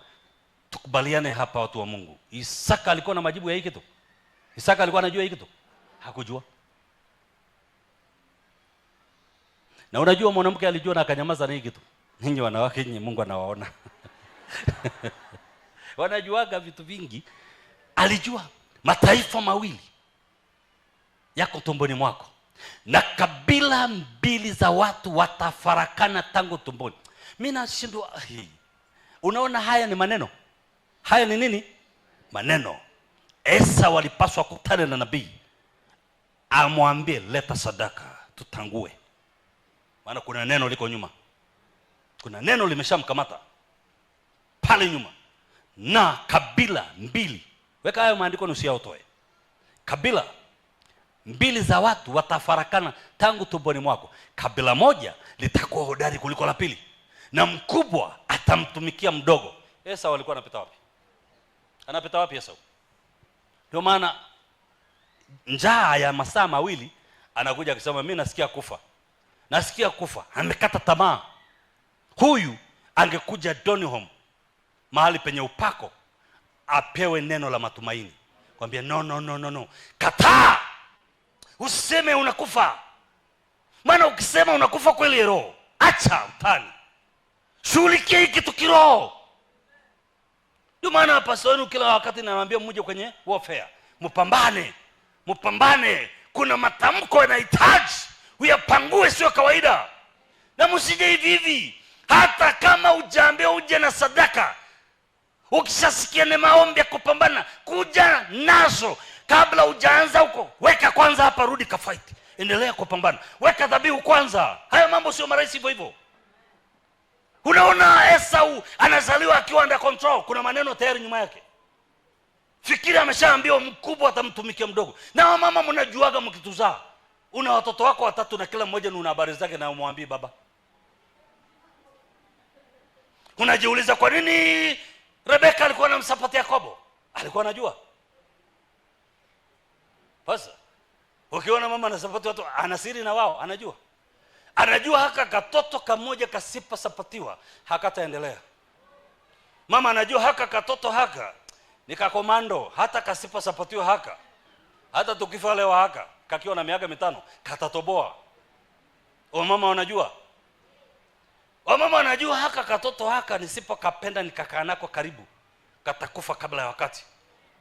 Tukubaliane hapa watu wa Mungu. Isaka alikuwa na majibu ya hiki kitu? Isaka alikuwa anajua hiki kitu? Hakujua. Na unajua mwanamke alijua na akanyamaza na hiki kitu. Ninyi wanawake nyinyi Mungu anawaona. Wanajuaga vitu vingi. Alijua mataifa mawili yako tumboni mwako, na kabila mbili za watu watafarakana tangu tumboni. Mimi nashindwa. Unaona, haya ni maneno. Haya ni nini? Maneno. Esau walipaswa kukutana na nabii, amwambie leta sadaka tutangue, maana kuna neno liko nyuma. Kuna neno limeshamkamata pale nyuma. Na kabila mbili, weka hayo maandiko nusu yao toe. Kabila mbili za watu watafarakana tangu tumboni mwako. Kabila moja litakuwa hodari kuliko la pili, na mkubwa atamtumikia mdogo. Esau alikuwa anapita wapi? Anapita wapi Esau? Ndio maana njaa ya masaa mawili anakuja akisema mimi nasikia kufa. Nasikia kufa. Amekata tamaa. Huyu angekuja Donholm, mahali penye upako, apewe neno la matumaini. Kwambia no. Kataa. Usiseme unakufa. Maana ukisema unakufa kweli roho, acha utani. Shughulikia hiki kitu kiroho. Ndio maana pastor kila wakati anawaambia mmoja kwenye warfare, mpambane. Kuna matamko yanahitaji uyapangue, sio kawaida. Na msije hivi. Hata kama ujaambia uje na sadaka, ukishasikia ni maombi ya kupambana, kuja nazo. Kabla hujaanza huko, weka kwanza hapa, rudi ka fight. Endelea kupambana. Weka dhabihu kwanza. Haya mambo sio marahisi hivyo. Unaona Esau anazaliwa akiwa under control. Kuna maneno tayari nyuma yake. Fikiri ameshaambiwa mkubwa atamtumikia mdogo. Na mama mnajuaga mkituzaa, una watoto wako watatu na kila mmoja una habari zake na umwambie baba. Unajiuliza kwa nini Rebeka alikuwa anamsapoti Yakobo? Alikuwa anajua. Sasa ukiona mama anasapoti watu, anasiri na wao, anajua haka katoto kamoja kasipa sapatiwa hakataendelea. Mama anajua haka katoto haka nika komando, hata kasipa sapatiwa haka, hata tukifa leo haka kakiwa na miaka 5 katatoboa. Mama anajua haka katoto haka nisipo kapenda nikakaa nako karibu katakufa kabla ya wakati.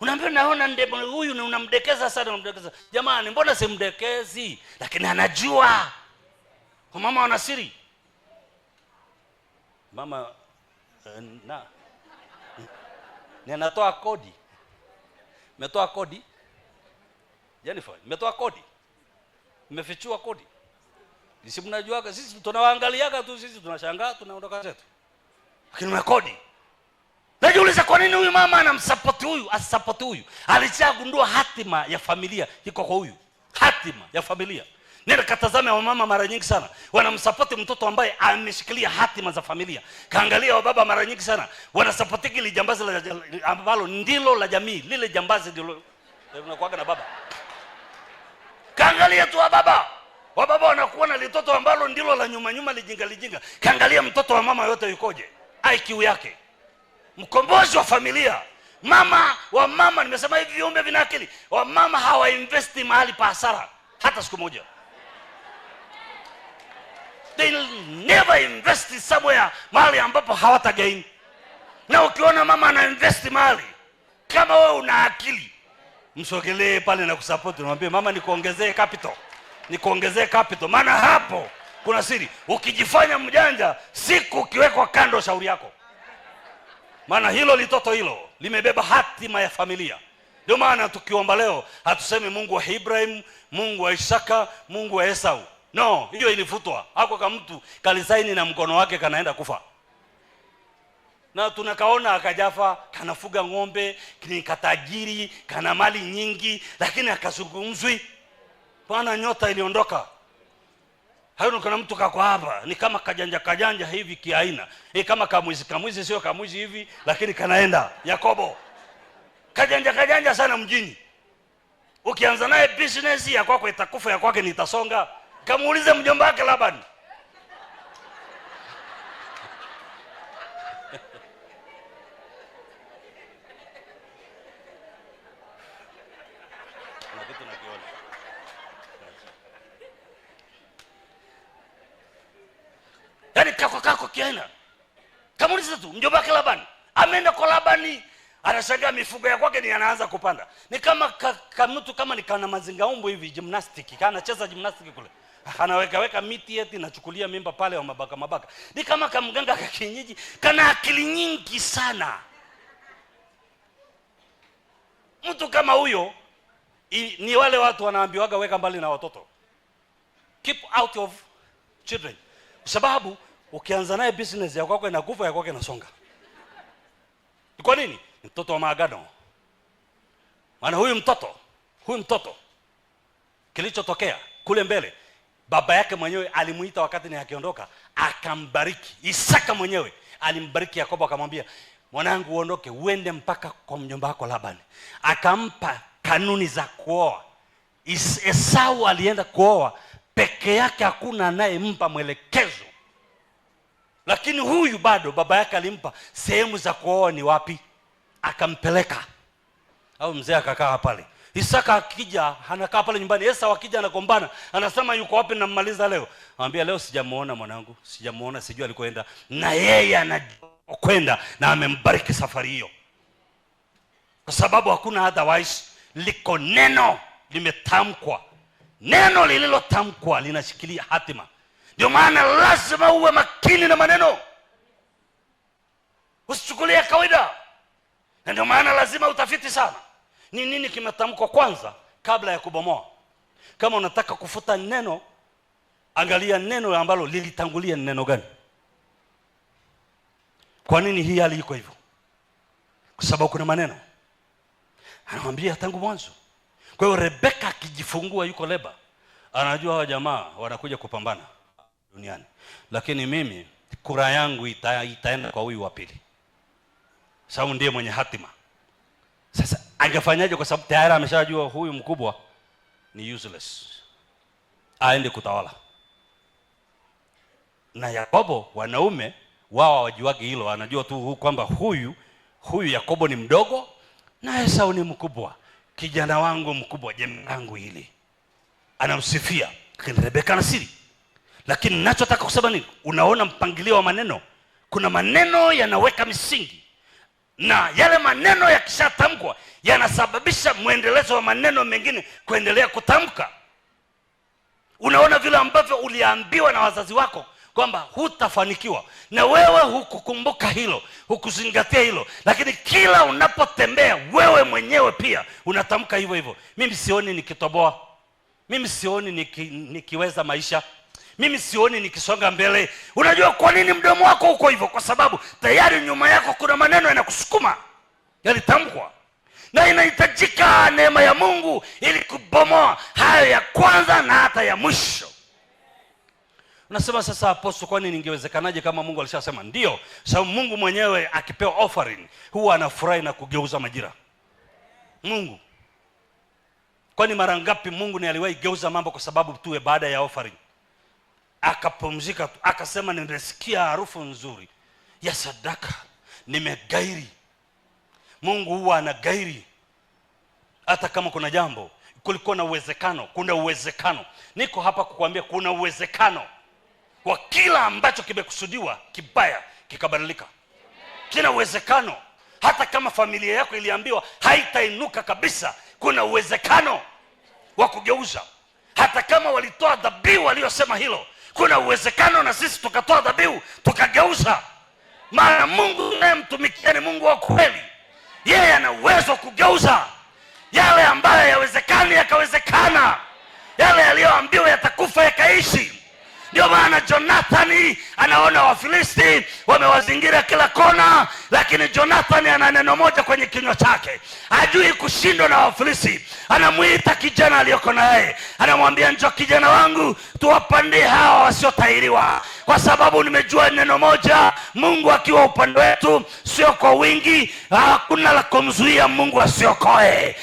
Unaambia naona ndemo huyu na unamdekeza sana, Jamani, mbona simdekezi? Lakini anajua. Mama ana siri. Mama ninatoa kodi. Nimetoa kodi. Jennifer, nimetoa kodi. Nimefichua kodi. Sisi mnajuaga, sisi tunawaangaliaga tu, sisi tunashangaa, tunaondoka zetu. Lakini umekodi. Najiuliza kwa nini huyu mama anamsupport huyu, asisupport huyu? Alichagundua hatima ya familia iko kwa huyu. Hatima ya familia. Nenda katazame wa mama mara nyingi sana wanamsupport mtoto ambaye ameshikilia hatima za familia. Kaangalia wa baba mara nyingi sana wanasupport ile jambazi ambalo ndilo la jamii, lile jambazi ndilo unakuaga na baba. Kaangalia tu wa baba wanakuwa na litoto ambalo ndilo la nyuma lijinga. Kaangalia mtoto wa mama yote yukoje, IQ yake, mkombozi wa familia. Mama nimesema hivi, viumbe vina akili. Wa mama hawainvesti mahali pa hasara hata siku moja. They'll never invest somewhere mahali ambapo hawatagain. Na ukiona mama ana invest mahali, kama wewe una akili, msogelee pale na kusupport, mwambie mama nikuongezee capital, maana hapo kuna siri. Ukijifanya mjanja, siku ukiwekwa kando shauri yako. Maana hilo litoto hilo limebeba hatima ya familia. Ndio maana tukiomba leo hatusemi Mungu wa Ibrahim, Mungu wa Isaka, Mungu wa Esau. No, hiyo ilifutwa. Hako kama mtu kalisaini na mkono wake kanaenda kufa. Na tunakaona akajafa, kanafuga ng'ombe, ni katajiri, kana mali nyingi, lakini akazungumzwi. Bwana nyota iliondoka. Hayo kuna mtu kako hapa, ni kama kajanja hivi kiaina. Kama kamwizi sio kamwizi hivi, lakini kanaenda. Yakobo. Kajanja sana mjini. Ukianza naye business ya kwako itakufa, ya kwake nitasonga. Kamuulize mjomba wake Labani. Yaani kako kiaina. Kamuuliza tu mjomba wake Labani. Ameenda kwa Labani, anashangaa mifugo ya kwake ni anaanza kupanda. Ni kama mtu kama ni kana mazingaumbo hivi gymnastic, kana cheza gymnastic kule. Anaweka miti eti nachukulia mimba pale wa mabaka. Ni kama kamganga ka kienyeji, kana akili nyingi sana. Mtu kama huyo ni wale watu wanaambiwaga weka mbali na watoto. Keep out of children. Sababu ukianza naye business ya kwako inakufa, ya kwako inasonga. Kwa nini? Mtoto wa maagano. Maana huyu mtoto kilichotokea kule mbele, baba yake mwenyewe alimuita wakati ni akiondoka, akambariki. Isaka mwenyewe alimbariki Yakobo, akamwambia mwanangu uondoke uende mpaka kwa mjomba wako Labani. Akampa kanuni za kuoa. Esau alienda kuoa peke yake, hakuna anayempa mwelekezo. Lakini huyu bado baba yake alimpa sehemu za kuoa ni wapi, akampeleka. Au mzee akakaa pale. Isaka akija anakaa pale nyumbani. Esau akija anagombana, anasema yuko wapi nammaliza leo. Anambia leo sijamuona mwanangu, sijamuona, sijui alikoenda. Na yeye anakwenda na amembariki safari hiyo. Kwa sababu hakuna otherwise, liko neno limetamkwa. Neno lililotamkwa linashikilia hatima. Ndio maana lazima uwe makini na maneno. Usichukulie kawaida. Na ndio maana lazima utafiti sana. Ni nini kimetamkwa kwanza kabla ya kubomoa? Kama unataka kufuta neno, angalia neno ambalo lilitangulia neno gani. Kwa nini hii hali iko hivyo? Kwa sababu kuna maneno. Anamwambia tangu mwanzo. Kwa hiyo Rebeka akijifungua yuko leba, anajua hawa jamaa wanakuja kupambana duniani. Lakini mimi kura yangu itaenda kwa huyu wa pili. Sababu ndiye mwenye hatima. Sasa angefanyaje? Kwa sababu tayari ameshajua huyu mkubwa ni useless, aende kutawala. Na Yakobo wanaume wao wajiwage hilo, anajua tu kwamba huyu Yakobo ni mdogo na Esau ni mkubwa. Kijana wangu mkubwa, jema langu hili. Anamsifia. Rebeka na siri. Lakini ninachotaka kusema nini? Unaona mpangilio wa maneno. Kuna maneno yanaweka misingi. Na yale maneno yakishatamkwa yanasababisha muendelezo wa maneno mengine kuendelea kutamka. Unaona vile ambavyo uliambiwa na wazazi wako kwamba hutafanikiwa, na wewe hukukumbuka hilo, hukuzingatia hilo, lakini kila unapotembea wewe mwenyewe pia unatamka hivyo hivyo. Mimi sioni nikitoboa, mimi sioni nikiweza maisha, mimi sioni nikisonga mbele. Unajua kwa nini mdomo wako uko hivyo? Kwa sababu tayari nyuma yako kuna maneno yanakusukuma, yalitamkwa. Na inahitajika neema ya Mungu ili kubomoa hayo ya kwanza na hata ya mwisho. Unasema sasa apostle, kwa nini ingewezekanaje kama Mungu alishasema? Ndio, sababu Mungu mwenyewe akipewa offering huwa anafurahi na kugeuza majira. Mungu. Kwani mara ngapi Mungu ni aliwahi geuza mambo kwa sababu tuwe baada ya offering? Akapumzika tu, akasema nimesikia harufu nzuri ya sadaka, nimegairi. Mungu huwa anagairi hata kama kuna jambo, kulikuwa na uwezekano, kuna uwezekano. Niko hapa kukuambia kuna uwezekano kwa kila ambacho kimekusudiwa kibaya kikabadilika. Kina uwezekano. Hata kama familia yako iliambiwa haitainuka kabisa, kuna uwezekano wa kugeuza. Hata kama walitoa dhabihu waliosema hilo, kuna uwezekano na sisi tukatoa dhabihu tukageuza. Maana Mungu tunayemtumikia ni Mungu wa kweli. Yeye ana uwezo wa kugeuza yale ambayo yawezekani yakawezekana, yale yaliyoambiwa yatakufa yakaishi. Ndio maana Jonathan anaona Wafilisti wamewazingira kila kona, lakini Jonathan ana neno moja kwenye kinywa chake. Hajui kushindwa na Wafilisti. Anamuita kijana aliyoko naye, anamwambia njoo kijana wangu, tuwapandie hawa wasiotahiriwa. Kwa sababu nimejua neno moja, Mungu akiwa upande wetu, sio kwa wingi, hakuna la kumzuia Mungu asiokoe.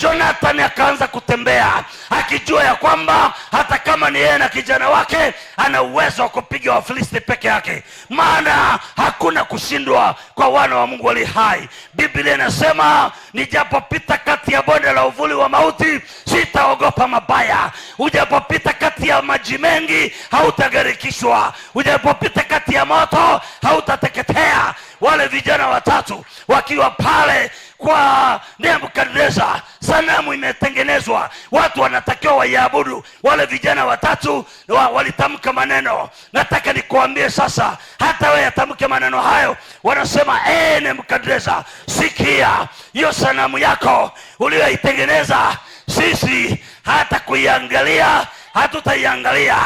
Jonathan akaanza kutembea akijua ya kwamba hata kama ni yeye na kijana wake, ana uwezo wa kupiga Wafilisti peke yake. Maana hakuna kushindwa kwa wana wa Mungu wali hai. Biblia inasema nijapopita kati ya bonde la uvuli wa mauti, sitaogopa mabaya. Ujapopita kati kati ya maji mengi hautagarikishwa, ujapopita kati ya moto hautateketea. Wale vijana watatu wakiwa pale kwa Nebukadneza, sanamu imetengenezwa, watu wanatakiwa waiabudu. Wale vijana watatu walitamka maneno. Nataka nikuambie sasa, hata wewe atamke maneno hayo. Wanasema, Nebukadneza, sikia, hiyo sanamu yako uliyoitengeneza sisi hata kuiangalia hatutaiangalia.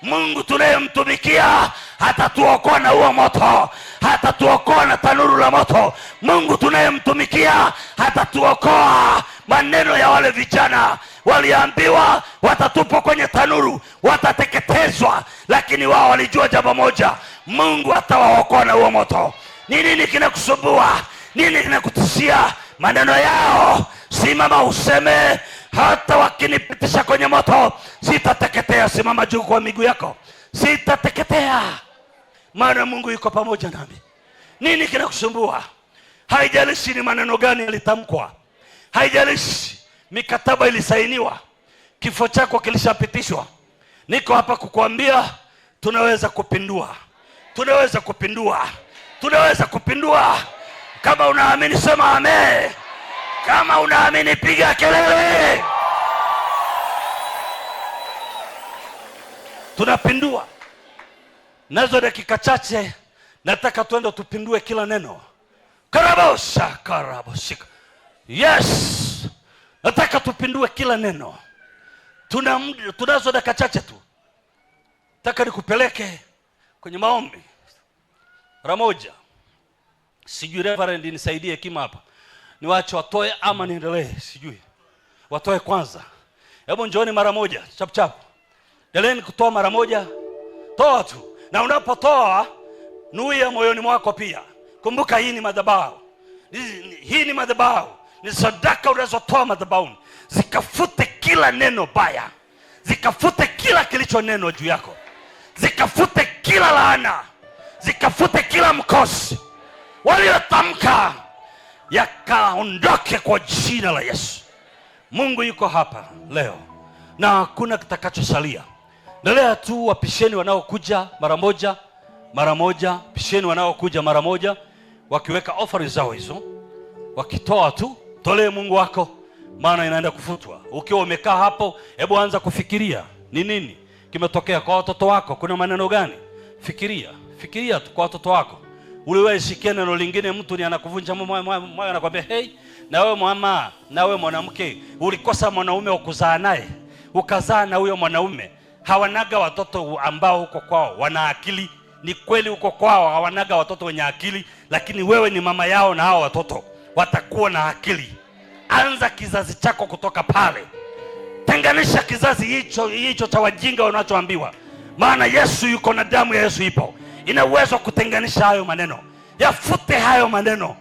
Mungu tunayemtumikia hatatuokoa na huo moto, hatatuokoa na tanuru la moto. Mungu tunayemtumikia hatatuokoa. Maneno ya wale vijana, waliambiwa watatupwa kwenye tanuru, watateketezwa, lakini wao walijua jambo moja, Mungu atawaokoa na huo moto. Ni nini kinakusumbua? Nini kinakutishia? Maneno yao. Simama useme, hata wakinipitisha kwenye moto sitateketea. Simama juu kwa miguu yako, sitateketea, maana Mungu yuko pamoja nami. Nini kinakusumbua? Haijalishi ni maneno gani yalitamkwa, haijalishi mikataba ilisainiwa, kifo chako kilishapitishwa. Niko hapa kukuambia tunaweza kupindua, tunaweza kupindua, tunaweza kupindua. Kama unaamini sema amen. Kama unaamini piga kelele. Tunapindua. Nazo dakika chache nataka tuende tupindue kila neno. Karabosha, karaboshika. Yes. Nataka tupindue kila neno. Tunazo dakika chache tu. Nataka nikupeleke kwenye maombi. Ramoja. Sijui Reverend nisaidie hekima hapa. Niwache watoe ama niendelee? Sijui. Watoe kwanza. Hebu njooni mara moja, chap chap. Endeleeni kutoa mara moja. Toa tu. Na unapotoa nuia moyoni mwako pia. Kumbuka hii ni madhabahu. Hii ni madhabahu. Ni sadaka unazotoa madhabahuni. Zikafute kila neno baya. Zikafute kila kilicho neno juu yako. Zikafute kila laana. Zikafute kila mkosi waliotamka, yakaondoke kwa jina la Yesu. Mungu yuko hapa leo na hakuna kitakachosalia. Endelea tu, wapisheni wanaokuja mara moja, mara moja. Pisheni wanaokuja mara moja, wakiweka offering zao hizo, wakitoa tu. Tolee Mungu wako, maana inaenda kufutwa. Ukiwa umekaa hapo, hebu anza kufikiria ni nini kimetokea kwa watoto wako. Kuna maneno gani? Fikiria tu kwa watoto wako. Uliwahi sikia neno lingine, mtu ni anakuvunja moyo, anakuambia, hey, na wewe mama, na wewe mwanamke, ulikosa mwanaume wa kuzaa naye, ukazaa na huyo mwanaume. Hawanaga watoto ambao huko kwao wana akili. Ni kweli huko kwao hawanaga watoto wenye akili, lakini wewe ni mama yao na hao watoto watakuwa na akili. Anza kizazi chako kutoka pale. Tenganisha kizazi hicho cha wajinga unachoambiwa. Maana Yesu yuko na damu ya Yesu ipo. Ina uwezo kutenganisha hayo maneno. Yafute hayo maneno.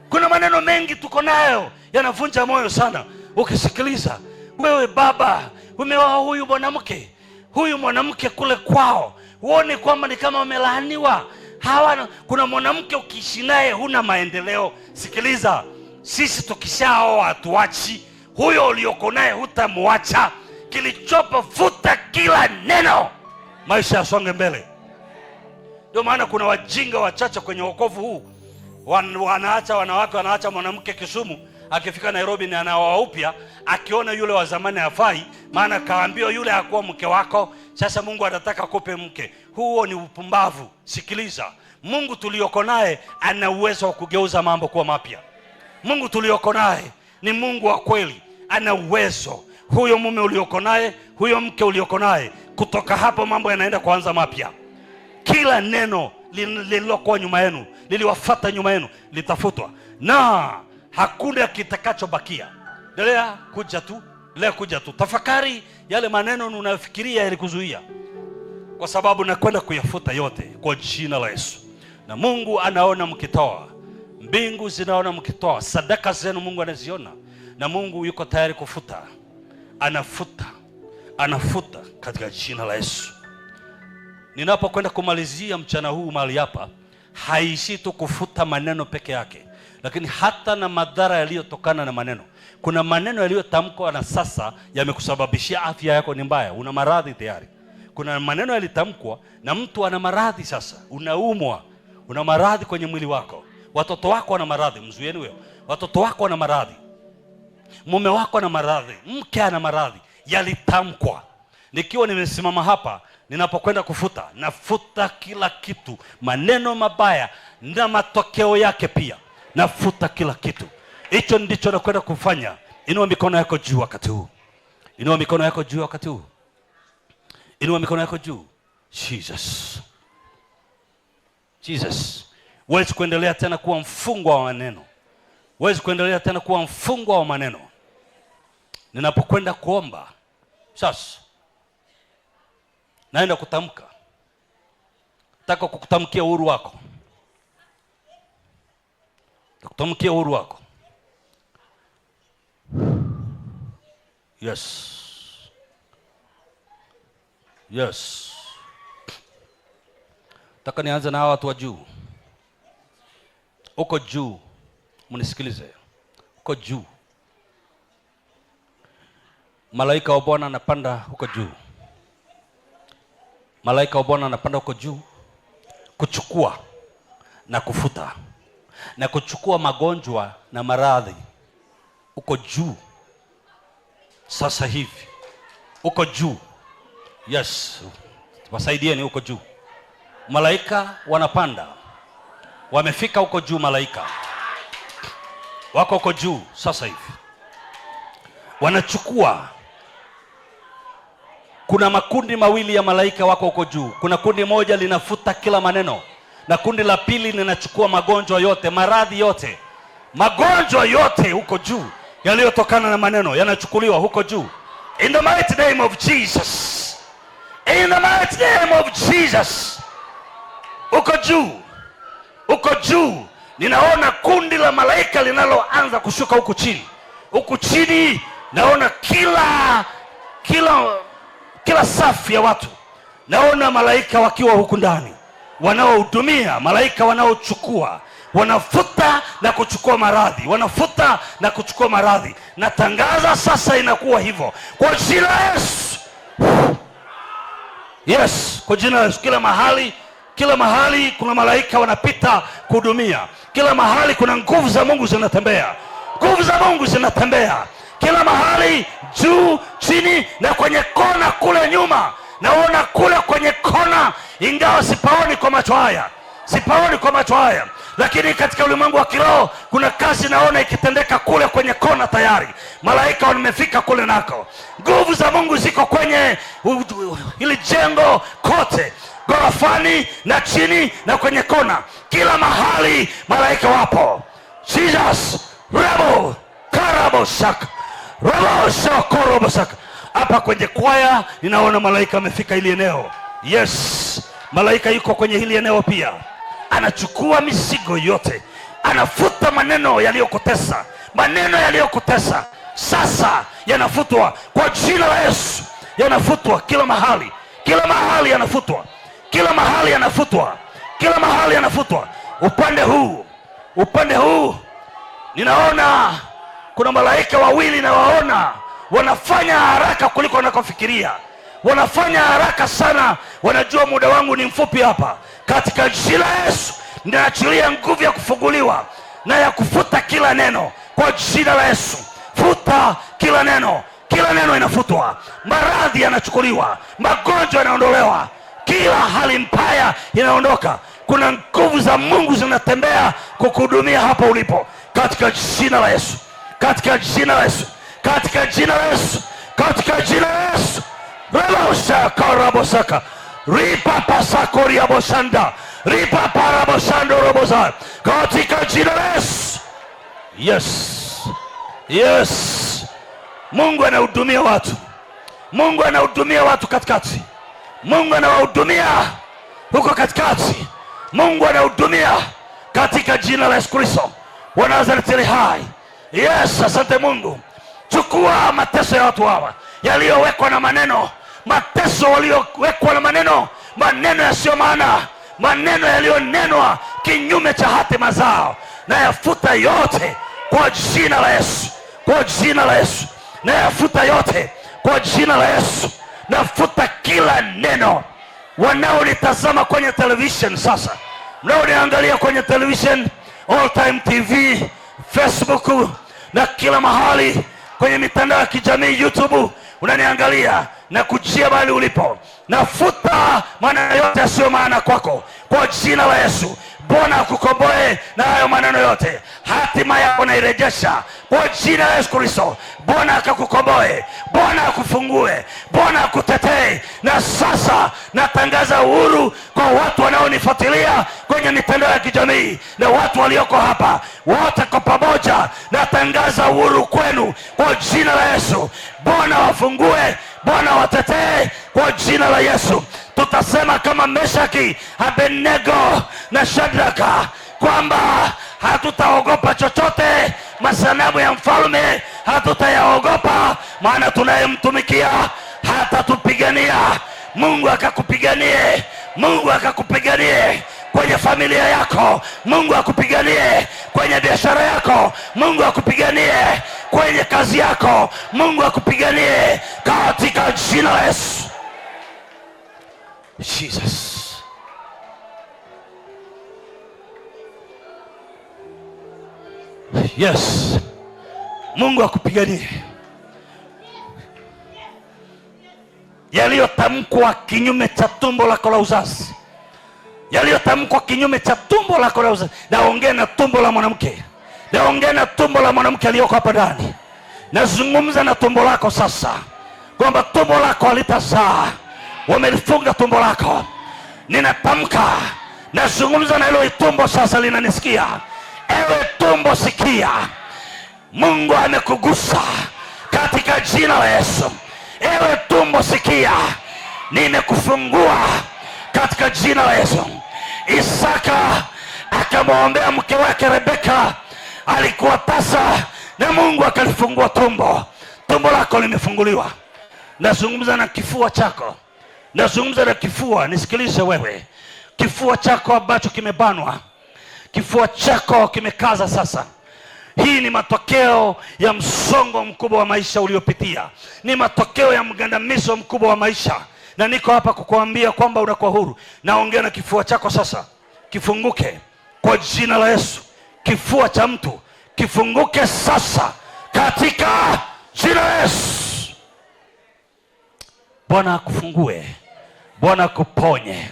Kuna maneno mengi tuko nayo yanavunja moyo sana. Ukisikiliza, wewe baba umeoa huyu mwanamke kule kwao, uone kwamba ni kama wamelaaniwa. Kuna mwanamke ukiishi naye huna maendeleo. Sikiliza, sisi tukishaoa hatuachi. Huyo ulioko naye hutamuacha. Kilichopo futa kila neno, maisha yasonge mbele. Ndio maana kuna wajinga wachache kwenye wokovu huu. Wanaacha wanawake, wanaacha mwanamke Kisumu, akifika Nairobi ni anaoa upya, akiona yule wa zamani hafai, maana kaambiwa yule hakuwa mke wako, sasa Mungu anataka kupe mke. Huo ni upumbavu. Sikiliza, Mungu tulioko naye ana uwezo wa kugeuza mambo kuwa mapya. Mungu tulioko naye ni Mungu wa kweli, ana uwezo. Huyo mume ulioko naye, huyo mke ulioko naye, kutoka hapo mambo yanaenda kuanza mapya. Kila neno lililokuwa nyuma yenu, liliwafuata nyuma yenu, litafutwa na hakuna kitakachobakia. Endelea kuja tu. Tafakari yale maneno unayofikiria yalikuzuia, kwa sababu nakwenda kuyafuta yote kwa jina la Yesu. Na Mungu anaona mkitoa, mbingu zinaona mkitoa, sadaka zenu Mungu anaziona, na Mungu yuko tayari kufuta. Anafuta katika jina la Yesu. Ninapokwenda kumalizia mchana huu mahali hapa, haishi tu kufuta maneno peke yake, lakini hata na madhara yaliyotokana na maneno. Kuna maneno yaliyotamkwa na sasa yamekusababishia afya yako ni mbaya, una maradhi tayari. kuna maneno yalitamkwa na mtu ana maradhi. Sasa unaumwa, una maradhi kwenye mwili wako, watoto wako wana maradhi, mzuieni huyo. Watoto wako wana maradhi, mume wako ana maradhi, mke ana maradhi, yalitamkwa. Nikiwa nimesimama hapa, ninapokwenda kufuta, nafuta kila kitu, maneno mabaya na matokeo yake pia, nafuta kila kitu. Hicho ndicho nakwenda kufanya. Inua mikono yako juu wakati huu. Inua mikono yako juu wakati huu. Inua mikono yako juu. Jesus. Jesus. Huwezi kuendelea tena kuwa mfungwa wa maneno. Huwezi kuendelea tena kuwa mfungwa wa maneno. Ninapokwenda kuomba sasa, naenda kutamka. Nataka kukutamkia uhuru wako. Kutamkia uhuru wako. Yes. Yes. Nataka nianze na hawa watu wa juu. Uko juu, mnisikilize. Uko juu. Malaika wa Bwana anapanda huko juu. Malaika wa Bwana anapanda huko juu kuchukua na kufuta na kuchukua magonjwa na maradhi. Uko juu sasa hivi. Uko juu. Yes. Wasaidieni huko juu. Malaika wanapanda. Wamefika huko juu malaika. Wako huko juu sasa hivi. Wanachukua. Kuna makundi mawili ya malaika wako huko juu. Kuna kundi moja linafuta kila maneno, na kundi la pili linachukua magonjwa yote, maradhi yote. Magonjwa yote huko juu yaliyotokana na maneno yanachukuliwa huko juu. In the mighty name of Jesus. In the mighty name of Jesus. Uko juu. Uko juu. Ninaona kundi la malaika linaloanza kushuka huku chini. Huku chini naona kila safu ya watu. Naona malaika wakiwa huku ndani, wanaohudumia, malaika wanaochukua, wanafuta na kuchukua maradhi, wanafuta na kuchukua maradhi. Natangaza sasa inakuwa hivyo kwa jina la Yesu. Yes, kwa jina la Yesu. Kila mahali kuna malaika wanapita kuhudumia. Kila mahali kuna nguvu za Mungu zinatembea. Nguvu za Mungu zinatembea kila mahali, juu, chini na kwenye kona kule nyuma. Naona kule kwenye kona, ingawa sipaoni kwa macho haya, lakini katika ulimwengu wa kiroho kuna kazi naona ikitendeka kule kwenye kona tayari. Malaika wamefika kule nako. Nguvu za Mungu ziko kwenye ili jengo kote, gorofani na chini na kwenye kona. Kila mahali malaika wapo. Jesus. Rabo karabosaka. Rabo shakorobosaka. Hapa kwenye kwaya ninaona malaika amefika hili eneo. Yes. Malaika yuko kwenye hili eneo pia. Anachukua mizigo yote. Anafuta maneno yaliyokutesa. Maneno yaliyokutesa sasa yanafutwa kwa jina la Yesu. Yanafutwa kila mahali. Kila mahali yanafutwa. Kila mahali yanafutwa. Kila mahali yanafutwa. Upande huu ninaona kuna malaika wawili na waona wanafanya haraka kuliko wanakofikiria. Wanafanya haraka sana. Wanajua muda wangu ni mfupi hapa. Katika jina la Yesu ninaachilia nguvu ya kufunguliwa na ya kufuta kila neno kwa jina la Yesu. Futa kila neno. Kila neno inafutwa. Maradhi yanachukuliwa. Magonjwa yanaondolewa. Kila hali mbaya inaondoka. Kuna nguvu za Mungu zinatembea kukuhudumia hapo ulipo. Katika jina la Yesu. Katika jina la Yesu. Katika jina la Yesu. Katika jina la Yesu. Relosha karabosaka. Ripa pasakoria bosanda. Ripa parabosando roboza. Katika jina la Yesu. Yes. Yes. Mungu anahudumia watu. Mungu anahudumia watu katikati. Mungu anawahudumia huko katikati. Mungu anahudumia katika jina la Yesu Kristo wa Nazareti aliye hai. Yes, asante Mungu. Chukua mateso ya watu hawa yaliyowekwa na maneno. Mateso waliowekwa na maneno. Maneno yasiyo maana. Maneno yaliyonenwa kinyume cha hatima zao. Na yafuta yote kwa jina la Yesu. Kwa jina la Yesu. Na yafuta yote kwa jina la Yesu. nafuta kila neno. Wanaonitazama kwenye television sasa, mnaoniangalia kwenye television, All Time TV, Facebook na kila mahali kwenye mitandao ya kijamii, YouTube unaniangalia na kujia bali ulipo, nafuta maana yote yasiyo maana kwako kwa jina la Yesu. Bwana akukomboe na hayo maneno yote. Hatima yako nairejesha kwa jina la Yesu Kristo. Bwana akakukomboe, Bwana akufungue, Bwana akutetee. Na sasa natangaza uhuru kwa watu wanaonifuatilia kwenye mitandao ya kijamii na watu walioko hapa wote kwa pamoja. Natangaza uhuru kwenu kwa jina la Yesu. Bwana wafungue, Bwana watetee kwa jina la Yesu. Tutasema kama Meshaki, Abednego na Shadraka kwamba hatutaogopa chochote. Masanamu ya mfalme hatutayaogopa, maana tunayemtumikia hatatupigania. Mungu akakupiganie, Mungu akakupiganie kwenye familia yako, Mungu akupiganie kwenye biashara yako, Mungu akupiganie kwenye kazi yako, Mungu akupiganie katika jina la Yesu. Jesus. Yes. Mungu akupiganie. Yaliyotamkwa kinyume cha tumbo lako la uzazi, yaliyotamkwa kinyume cha tumbo lako la uzazi, naongea na tumbo la mwanamke, naongea na tumbo la mwanamke aliyoko hapa ndani. Nazungumza na tumbo lako sasa kwamba tumbo lako halitazaa. Wamelifunga tumbo lako. Ninatamka, nazungumza na hilo tumbo sasa linanisikia. Ewe tumbo sikia, Mungu amekugusa katika jina la Yesu. Ewe tumbo sikia, nimekufungua katika jina la Yesu. Isaka akamwombea mke wake Rebeka, alikuwa tasa na Mungu akalifungua tumbo. Tumbo lako limefunguliwa. Nazungumza na kifua chako, nazungumza na kifua. Nisikilize wewe, kifua chako ambacho kimebanwa, kifua chako kimekaza sasa. Hii ni matokeo ya msongo mkubwa wa maisha uliopitia, ni matokeo ya mgandamizo mkubwa wa maisha, na niko hapa kukuambia kwamba unakuwa huru. Naongea na kifua chako sasa, kifunguke kwa jina la Yesu. Kifua cha mtu kifunguke sasa katika jina la Yesu. Bwana akufungue, Bwana akuponye,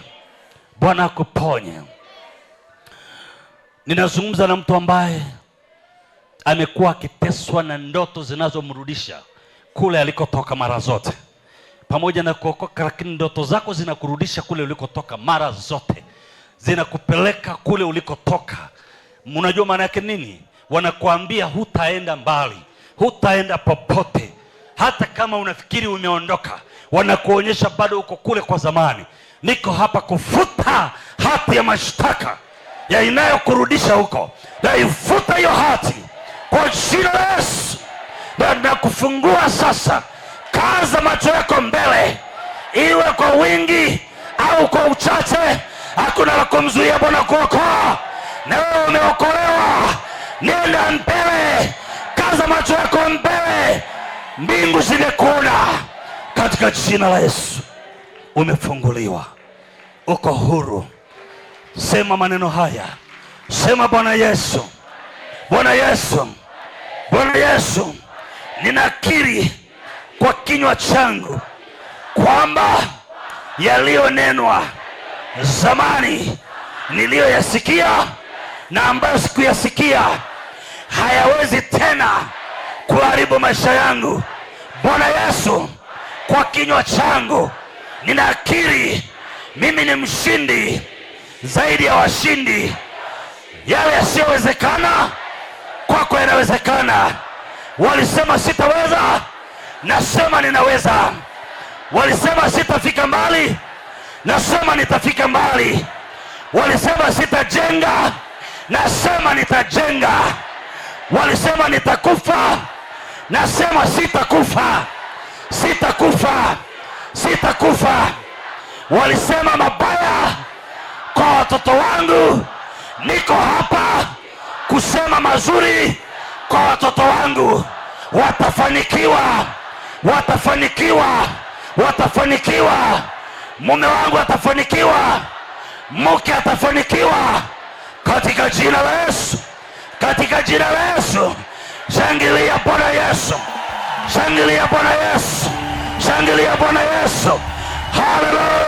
Bwana akuponye. Ninazungumza na mtu ambaye amekuwa akiteswa na ndoto zinazomrudisha kule alikotoka mara zote. Pamoja na kuokoka, lakini ndoto zako zinakurudisha kule ulikotoka mara zote, zinakupeleka kule ulikotoka. Unajua maana yake nini? Wanakuambia hutaenda mbali, hutaenda popote. Hata kama unafikiri umeondoka, wanakuonyesha bado uko kule kwa zamani. Niko hapa kufuta hati ya mashtaka ya inayokurudisha huko. Na ifuta hiyo hati kwa jina la Yesu. Na nakufungua sasa. Kaza macho yako mbele, iwe kwa wingi au kwa uchache, hakuna la kumzuia Bwana kuokoa. Na wewe umeokolewa, nenda mbele, kaza macho yako mbele. Mbingu zimekuona katika jina la Yesu. Umefunguliwa, uko huru. Sema maneno haya, sema: Bwana Yesu, Bwana Yesu, Bwana Yesu, ninakiri kwa kinywa changu kwamba yaliyonenwa zamani niliyoyasikia na ambayo sikuyasikia hayawezi tena kuharibu maisha yangu. Bwana Yesu, kwa kinywa changu ninakiri mimi ni mshindi zaidi ya washindi. Yale yasiyowezekana kwako yanawezekana. Walisema sitaweza, nasema ninaweza. Walisema sitafika mbali, nasema nitafika mbali. Walisema sitajenga, nasema nitajenga. Walisema nitakufa, nasema sitakufa. Sitakufa, sitakufa. Walisema mabaya kwa watoto wangu, niko hapa kusema mazuri kwa watoto wangu. Watafanikiwa, watafanikiwa, watafanikiwa, mume wangu atafanikiwa, mke atafanikiwa katika jina la Yesu, katika jina la Yesu. Shangilia Bwana Yesu, shangilia Bwana Yesu, shangilia Bwana Yesu. Haleluya.